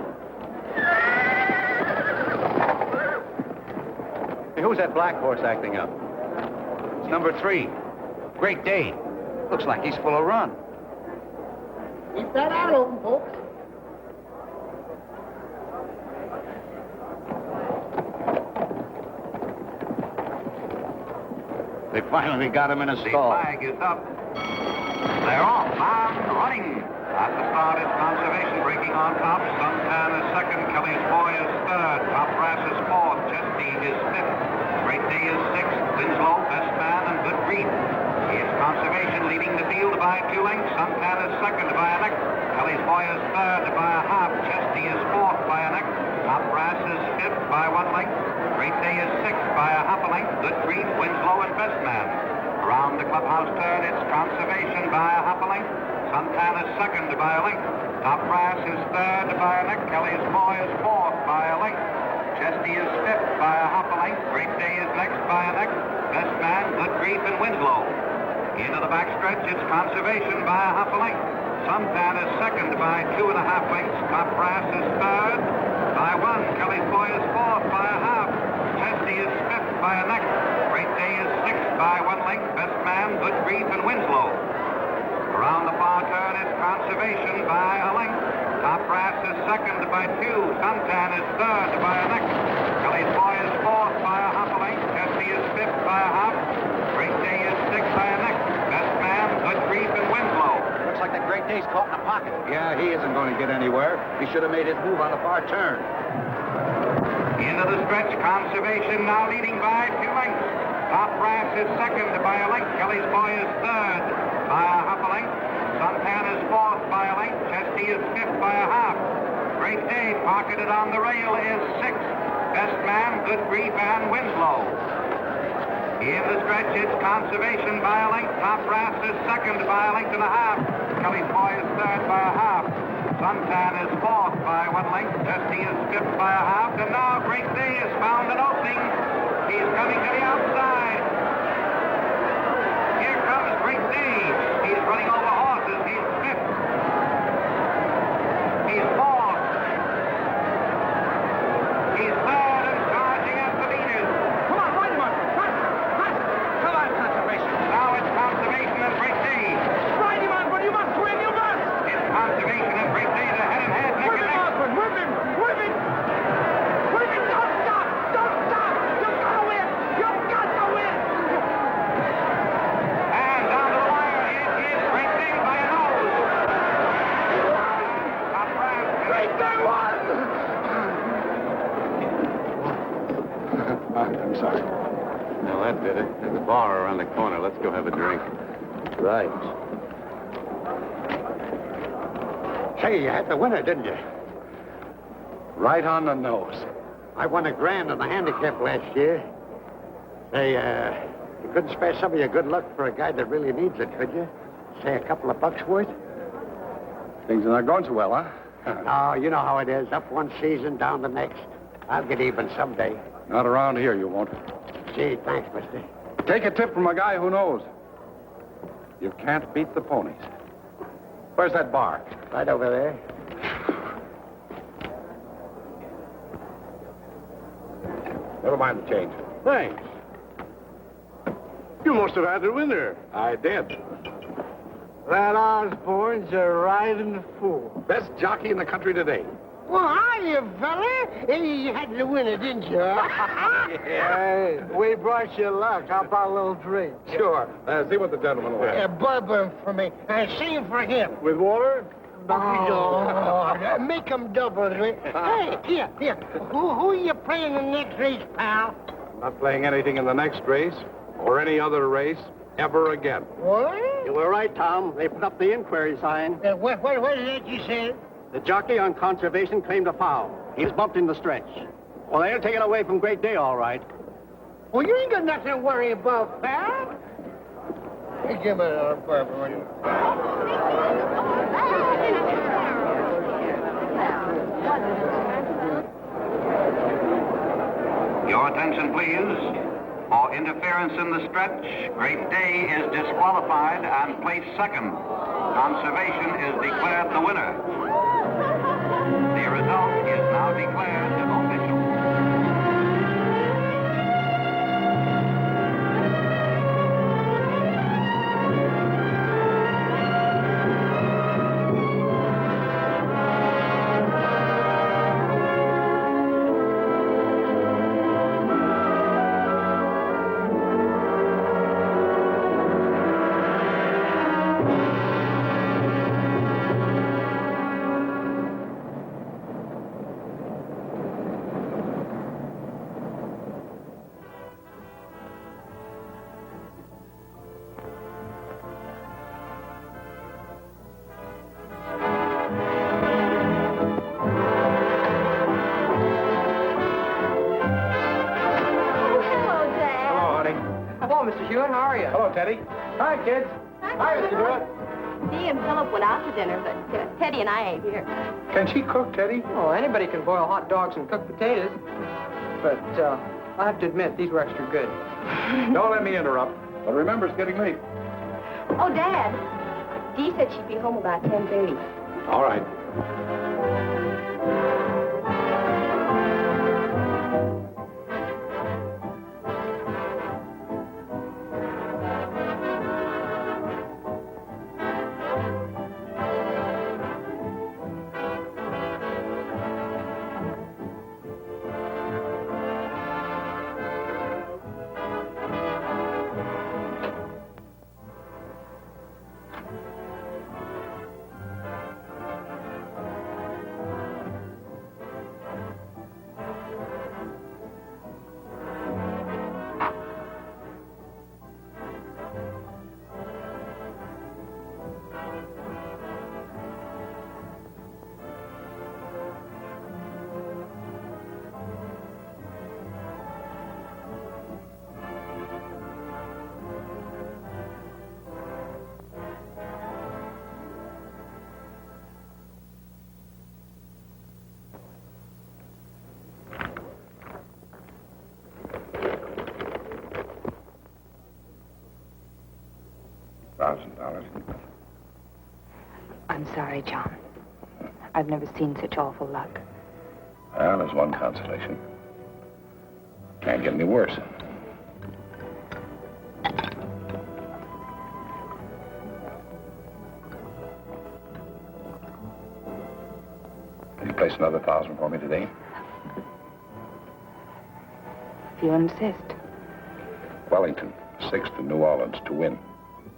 Hey, who's that black horse acting up? It's number 3. Great Day. Looks like he's full of run. Keep that eye open, folks. They finally got him in a The stall. flag is up. They're off, bound, running. At the start is Conservation breaking on top. Suntan is second. Kelly's Boy is third. Top Brass is fourth. Chesty is fifth. Great Day is sixth. Winslow, Best Man, and Good Grief. It's Constitution leading the field by 2 lengths. Suntan is second by a neck. Kelly's Boy is third by a half. Chesty is fourth by a neck. Top Brass is fifth by 1 length. Great Day is sixth by a half a length. Good Grief, Winslow, and Best Man. Around the clubhouse turn, it's Conservation by a half a length. Suntan is second by a length. Top Brass is third by a neck. Kelly's Boy is fourth by a length. Chesty is fifth by a half a length. Great Day is next by a neck. Best Man, Good Grief, and Winslow. Into the backstretch, it's Conservation by a half a length. Suntan is second by 2.5 lengths. Top Brass is third by 1. Kelly's Boy is fourth by a half. Chesty is fifth by a neck. Great Day is sixth by 1 length. Best Man, Good Grief, and Winslow. Around the far turn, it's Conservation by a length. Top Brass is second by 2. Suntan is third by a neck. Kelly's Boy is fourth by a half a length. Chesty is fifth by a half. Great Day is sixth by a neck. Best Man, Good Grief, and Winslow. Looks like the Great Day's caught in a pocket. Yeah, he isn't going to get anywhere. He should have made his move on the far turn. Into the stretch, Conservation now leading by 2 lengths. Top Brass is second by a length. Kelly's Boy is third by a half a length. Suntan is fourth by a length. Chesty is fifth by a half. Great Day, pocketed on the rail, is sixth. Best Man, Good Grief, and Winslow. In the stretch, it's Conservation by a length. Top Brass is second by a length and a half. Kelly's Boy is third by a half. Suntan is fourth by 1 length. Chesty is fifth by a half. And now Great Day has found an opening. He's coming to the outside. Here comes Great Day. He's running over horses. He's fifth. He's fourth. He's third and charging at the leaders. Come on, ride him on. Come on, Conservation. Now it's Conservation and Great Day. Ride him on, but you must win, you must. It's Conservation and Great Day. They're head and head, neck and neck. Whip him, whip him. Whip him, don't stop, don't stop. You've got to win. You've got to win. And down to the wire, it is Great Day by a nose. Top Brass. Great Day won. I'm sorry. Well, that did it. There's a bar around the corner. Let's go have a drink. Right. Say, you had the winner, didn't you? Right on the nose. I won $1,000 in the handicap last year. Say, you couldn't spare some of your good luck for a guy that really needs it, could you? Say, a couple of bucks worth? Things are not going so well, huh? No, you know how it is. Up one season, down the next. I'll get even someday. Not around here, you won't. Gee, thanks, mister. Take a tip from a guy who knows. You can't beat the ponies. Where's that bar? Right over there. Never mind the change. Thanks. You must have had the winner. I did. That Osborne's a riding fool. Best jockey in the country today. Well, hiya, fella. You had the winner, didn't you? Hey, we brought you luck. How about a little drink? Sure. See what the gentleman will have. Bourbon for me. Same for him. With water? No. Make him double. Hey, here. Who are you playing in the next race, pal? I'm not playing anything in the next race or any other race ever again. What? You were right, Tom. They put up the inquiry sign. What is that you said? The jockey on Conservation claimed a foul. He was bumped in the stretch. Well, they'll take it away from Great Day, all right. Well, you ain't got nothing to worry about, pal. Hey, give me another bourbon, will you? Your attention, please. For interference in the stretch, Great Day is disqualified and placed second. Conservation is declared the winner. The result is now declared official. Hewitt. How are you? Hello, Teddy. Hi, kids. Hi, Mr. Hewitt. Dee and Philip went out to dinner, but Teddy and I ain't here. Can she cook, Teddy? Oh, anybody can boil hot dogs and cook potatoes. But I have to admit, these were extra good. Don't let me interrupt. But remember, it's getting late. Oh, Dad. Dee said she'd be home about 10:30. All right. $1,000. I'm sorry, John. I've never seen such awful luck. Well, there's one consolation. Can't get any worse. Can you place another 1,000 for me today? If you insist. Wellington, 6th to New Orleans to win.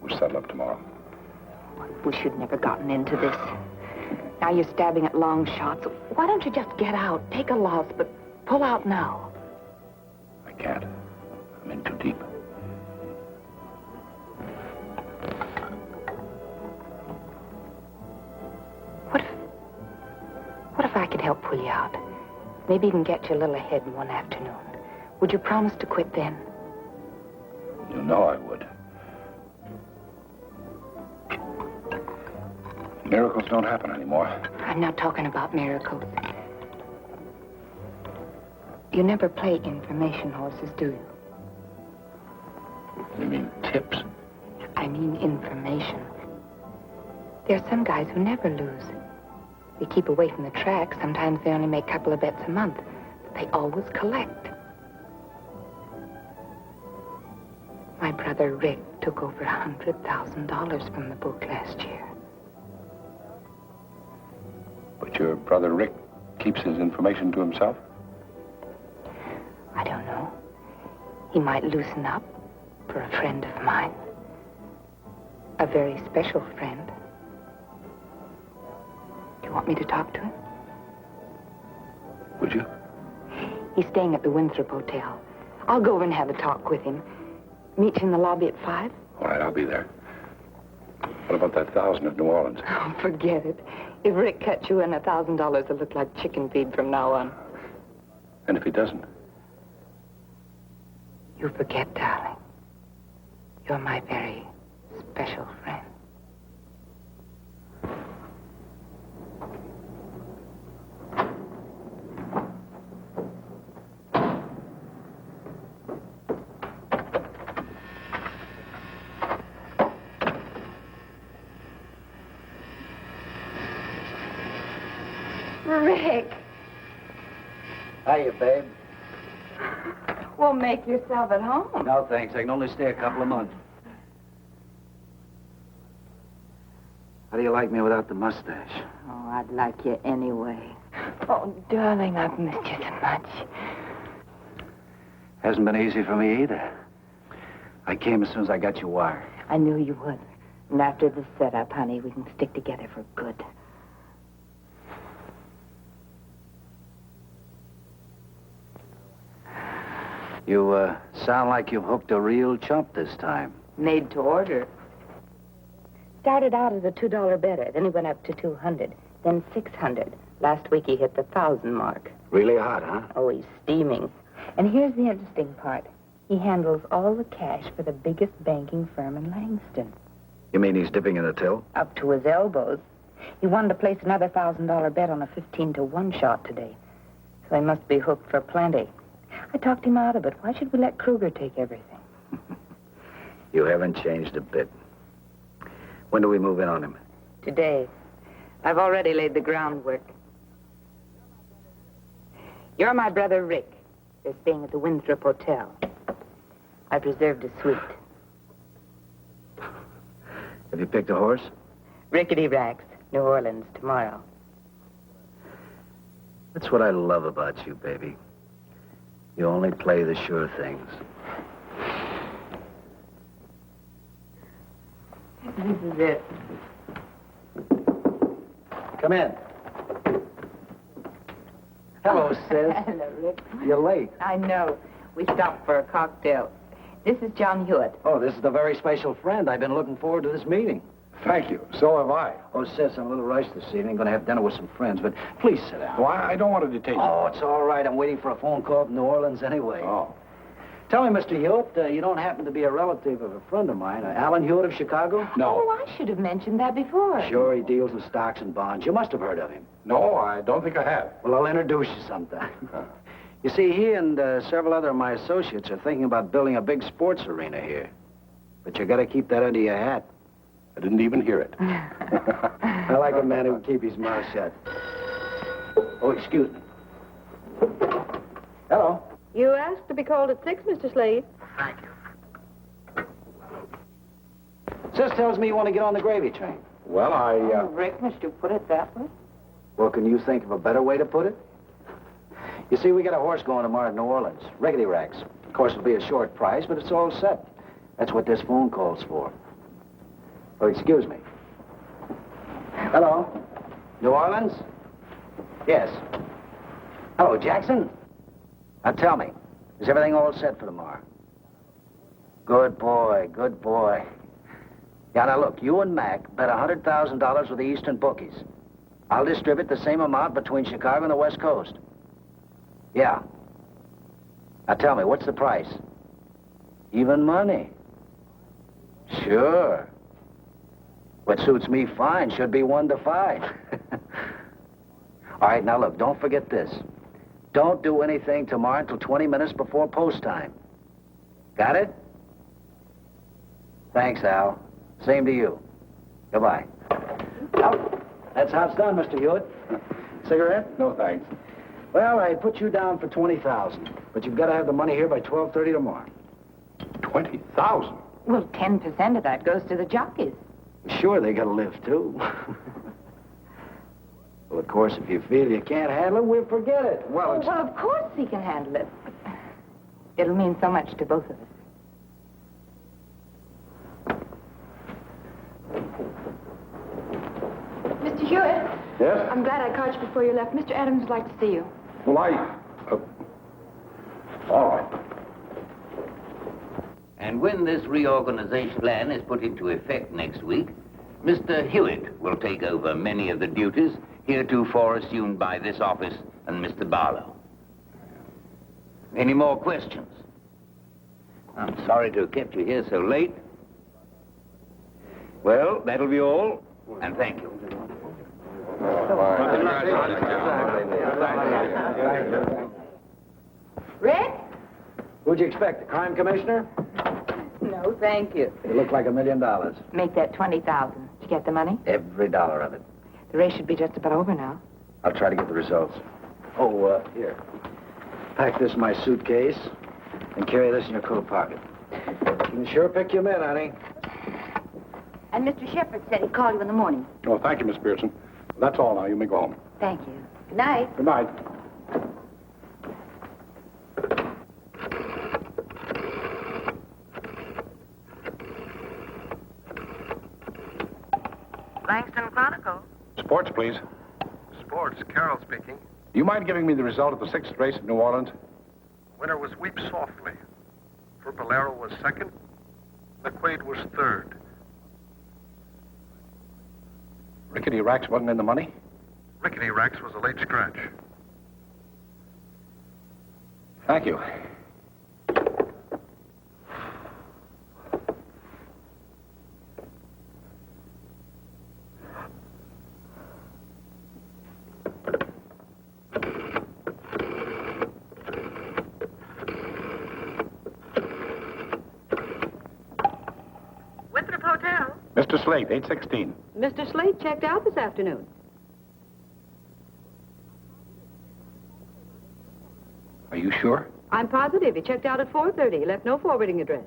We'll settle up tomorrow. We should never gotten into this. Now you're stabbing at long shots. Why don't you just get out? Take a loss, but pull out now. I can't. I'm in too deep. What if I could help pull you out? Maybe even get you a little ahead in one afternoon. Would you promise to quit then? You know I would. Miracles don't happen anymore. I'm not talking about miracles. You never play information horses, do you? You mean tips? I mean information. There are some guys who never lose. They keep away from the track. Sometimes they only make a couple of bets a month. But they always collect. My brother Rick took over $100,000 from the book last year. But your brother Rick keeps his information to himself? I don't know. He might loosen up for a friend of mine. A very special friend. Do you want me to talk to him? Would you? He's staying at the Winthrop Hotel. I'll go over and have a talk with him. Meet you in the lobby at 5? All right, I'll be there. What about that 1,000 at New Orleans? Oh, forget it. If Rick cuts you in, $1,000 will look like chicken feed from now on. And if he doesn't? You forget, darling. You're my very special friend. Rick. Hiya, babe. Well, make yourself at home. No, thanks. I can only stay a couple of months. How do you like me without the mustache? Oh, I'd like you anyway. Oh, darling, I've missed you so much. Hasn't been easy for me either. I came as soon as I got your wire. I knew you would. And after the setup, honey, we can stick together for good. You, sound like you've hooked a real chump this time. Made to order. Started out as a $2 bettor, then he went up to 200, then 600. Last week he hit the 1,000 mark. Really hot, huh? Oh, he's steaming. And here's the interesting part. He handles all the cash for the biggest banking firm in Langston. You mean he's dipping in the till? Up to his elbows. He wanted to place another $1,000 bet on a 15-to-1 shot today. So he must be hooked for plenty. I talked him out of it. Why should we let Kruger take everything? You haven't changed a bit. When do we move in on him? Today. I've already laid the groundwork. You're my brother, Rick. They're staying at the Winthrop Hotel. I've reserved a suite. Have you picked a horse? Rickety Racks, New Orleans, tomorrow. That's what I love about you, baby. You only play the sure things. This is it. Come in. Hello, sis. Hello, Rick. You're late. I know. We stopped for a cocktail. This is John Hewitt. Oh, this is the very special friend. I've been looking forward to this meeting. Thank you. So have I. Oh, sis, I'm a little rushed this evening. Going to have dinner with some friends, but please sit down. Well, I don't want to detain you. Oh, it's all right. I'm waiting for a phone call from New Orleans anyway. Oh. Tell me, Mr. Hewitt, you don't happen to be a relative of a friend of mine, Alan Hewitt of Chicago? No. Oh, I should have mentioned that before. Sure, he deals in stocks and bonds. You must have heard of him. No, I don't think I have. Well, I'll introduce you sometime. You see, he and several other of my associates are thinking about building a big sports arena here. But you got to keep that under your hat. I didn't even hear it. I like a man who can keep his mouth shut. Oh, excuse me. Hello. You asked to be called at 6, Mr. Slade. Thank you. Sis tells me you want to get on the gravy train. Well, Oh, Rick, must you put it that way? Well, can you think of a better way to put it? You see, we got a horse going tomorrow to New Orleans. Rickety Racks. Of course, it'll be a short price, but it's all set. That's what this phone call's for. Oh, excuse me. Hello? New Orleans? Yes. Hello, Jackson? Now, tell me, is everything all set for tomorrow? Good boy, good boy. Yeah, now look, you and Mac bet $100,000 with the Eastern bookies. I'll distribute the same amount between Chicago and the West Coast. Yeah. Now tell me, what's the price? Even money. Sure. What suits me fine should be 1 to 5. All right, now look, don't forget this. Don't do anything tomorrow until 20 minutes before post time. Got it? Thanks, Al. Same to you. Goodbye. Well, that's how it's done, Mr. Hewitt. Cigarette? No, thanks. Well, I put you down for 20,000, but you've got to have the money here by 12:30 tomorrow. 20,000? Well, 10% of that goes to the jockeys. Sure, they got to live, too. Well, of course, if you feel you can't handle it, we'll forget it. Well, of course he can handle it. It'll mean so much to both of us. Mr. Hewitt? Yes? I'm glad I caught you before you left. Mr. Adams would like to see you. Well, all right. And when this reorganization plan is put into effect next week, Mr. Hewitt will take over many of the duties heretofore assumed by this office and Mr. Barlow. Any more questions? I'm sorry to have kept you here so late. Well, that'll be all, and thank you. Rick? Who'd you expect, the crime commissioner? No, thank you. You look like $1 million. Make that 20,000. Did you get the money? Every dollar of it. The race should be just about over now. I'll try to get the results. Oh, here. Pack this in my suitcase and carry this in your coat pocket. You can sure pick your men, honey. And Mr. Shepard said he'd call you in the morning. Oh, thank you, Miss Pearson. That's all now. You may go home. Thank you. Good night. Good night. Langston Chronicle. Sports, please. Sports, Carroll speaking. Do you mind giving me the result of the 6th race at New Orleans? Winner was Weep Softly. Furbolero was second. McQuaid was third. Rickety Racks wasn't in the money? Rickety Racks was a late scratch. Thank you. Mr. Slate, 816. Mr. Slate checked out this afternoon. Are you sure? I'm positive. He checked out at 4:30. He left no forwarding address.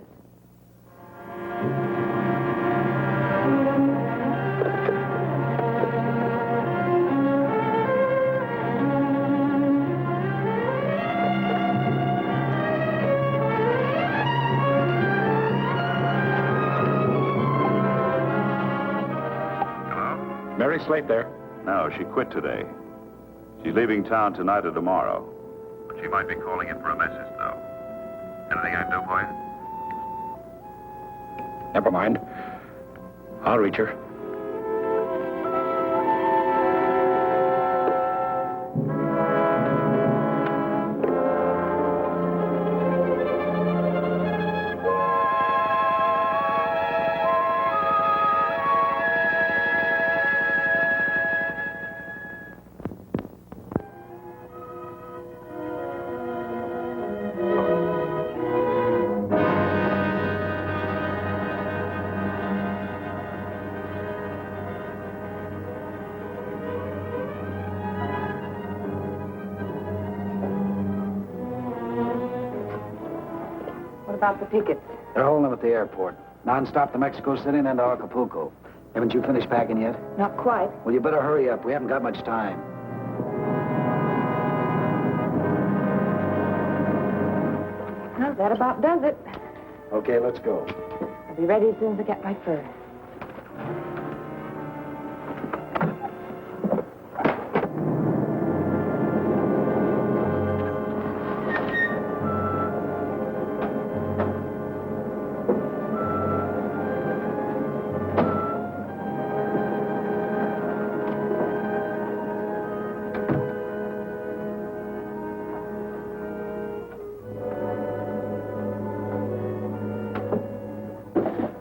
Mary Slate there? No, she quit today. She's leaving town tonight or tomorrow. But she might be calling in for a message, though. Anything I can do for you? Never mind. I'll reach her. About the tickets. They're holding them at the airport. Non-stop to Mexico City and then to Acapulco. Haven't you finished packing yet? Not quite. Well, you better hurry up. We haven't got much time. Well, that about does it. Okay, let's go. I'll be ready as soon as I get my fur.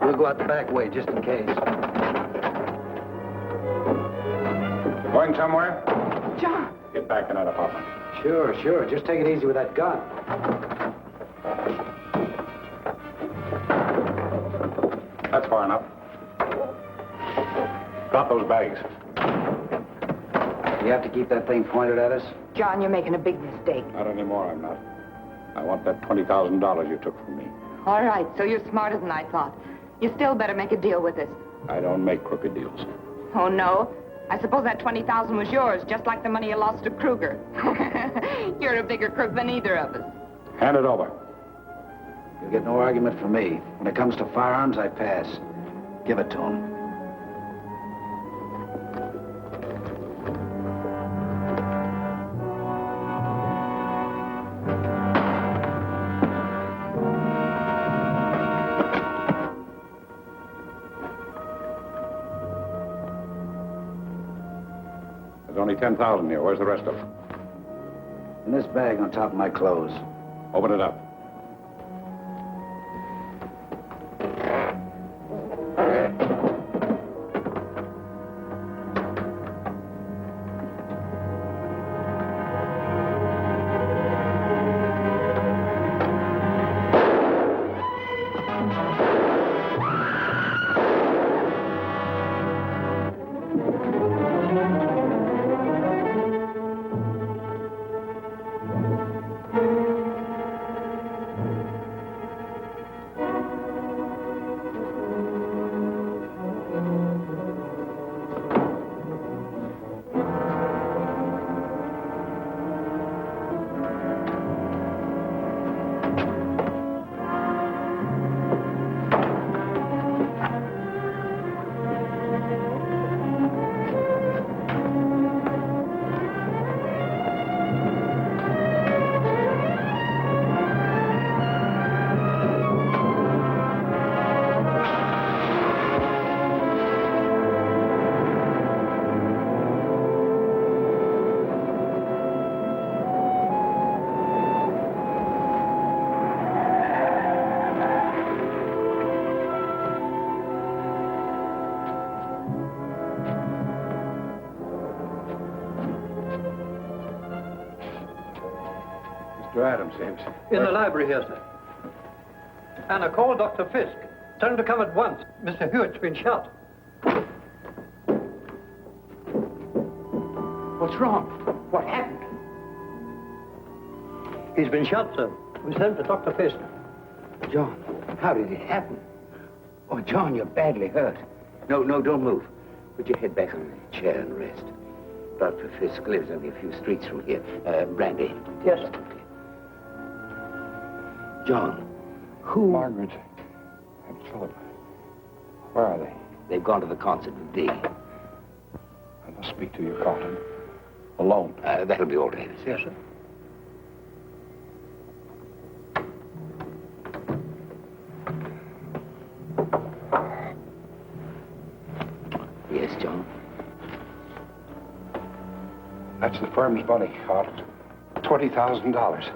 We'll go out the back way, just in case. Going somewhere? John! Get back in that apartment. Sure, sure. Just take it easy with that gun. That's far enough. Drop those bags. You have to keep that thing pointed at us? John, you're making a big mistake. Not anymore, I'm not. I want that $20,000 you took from me. All right, so you're smarter than I thought. You still better make a deal with us. I don't make crooked deals. Oh, no? I suppose that $20,000 was yours, just like the money you lost to Kruger. You're a bigger crook than either of us. Hand it over. You'll get no argument from me. When it comes to firearms, I pass. Give it to him. There's only 10,000 here. Where's the rest of it? In this bag on top of my clothes. Open it up. Mr. Adams, James. In the library here, sir. And I called Dr. Fisk. Tell him to come at once. Mr. Hewitt's been shot. What's wrong? What happened? He's been shot, sir. We sent him to Dr. Fisher. John, how did it happen? Oh, John, you're badly hurt. No, don't move. Put your head back on the chair and rest. Dr. Fisk lives only a few streets from here. Brandy. Yes, sir. John, who... Margaret and Philip. Where are they? They've gone to the concert with Dee. I must speak to you, Carlton. Alone. That'll be all, Davis. Yes, sir. Yes, John? That's the firm's money, Carlton. $20,000.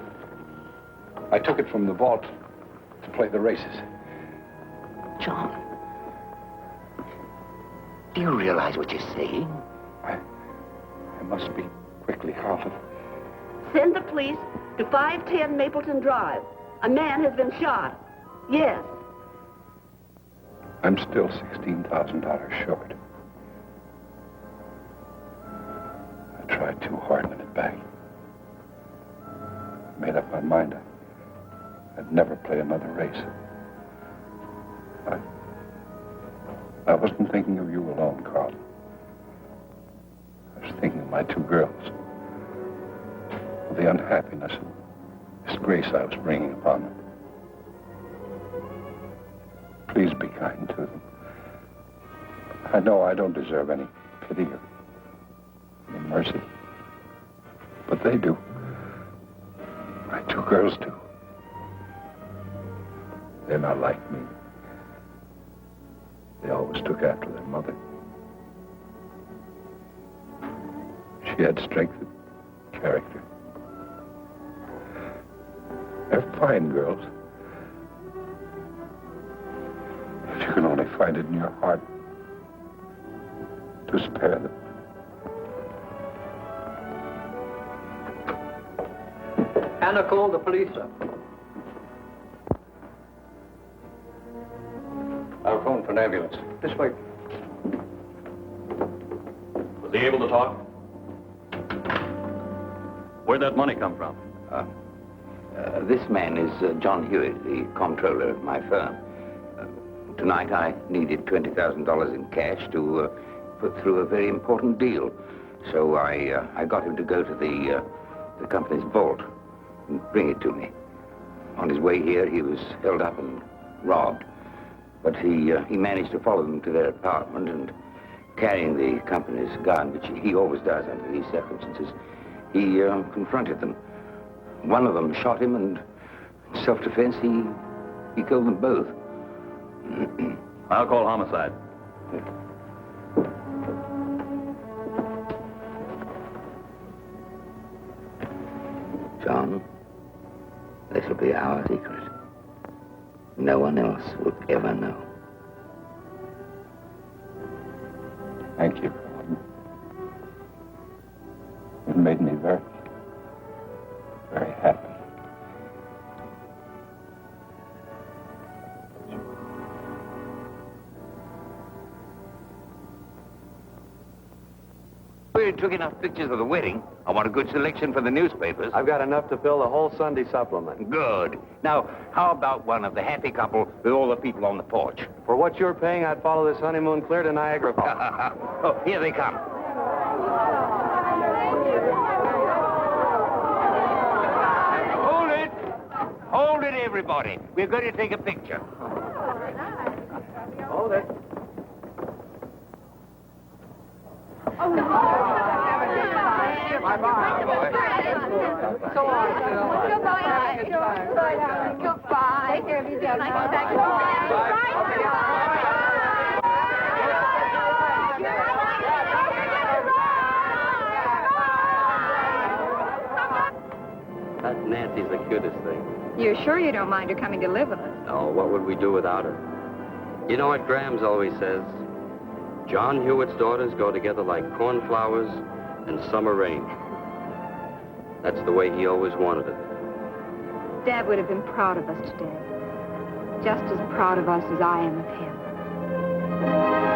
I took it from the vault to play the races. John, do you realize what you're saying? I must speak quickly, Carlton. Send the police to 510 Mapleton Drive. A man has been shot. Yes. I'm still $16,000 short. I tried too hard to win it back. I made up my mind I'd never play another race. I wasn't thinking of you alone, Carl. I was thinking of my two girls. Of the unhappiness and disgrace I was bringing upon them. Please be kind to them. I know I don't deserve any pity or any mercy. But they do. My two girls do. They're not like me. They always took after their mother. She had strength and character. They're fine girls. If you can only find it in your heart to spare them. Anna called the police, sir. I'll phone for an ambulance. This way. Was he able to talk? Where'd that money come from? This man is John Hewitt, the comptroller of my firm. Tonight I needed $20,000 in cash to put through a very important deal. So I got him to go to the company's vault and bring it to me. On his way here, he was held up and robbed. But he managed to follow them to their apartment and carrying the company's gun, which he always does under these circumstances, he confronted them. One of them shot him, and in self-defense, he killed them both. I'll call homicide. John, this will be our secret. No one else will ever know. Thank you. It made me very, very happy. We took enough pictures of the wedding. I want a good selection for the newspapers. I've got enough to fill the whole Sunday supplement. Good. Now, how about one of the happy couple with all the people on the porch? For what you're paying, I'd follow this honeymoon clear to Niagara Falls. Oh, here they come. Hold it. Hold it, everybody. We're going to take a picture. Hold it. So long, Phil. Goodbye. Goodbye. Take care of yourself. That Nancy's the cutest thing. You're sure you don't mind her coming to live with us? Oh, what would we do without her? You know what Grams always says? John Hewitt's daughters go together like cornflowers and summer rain. That's the way he always wanted it. Dad would have been proud of us today. just as proud of us as I am of him.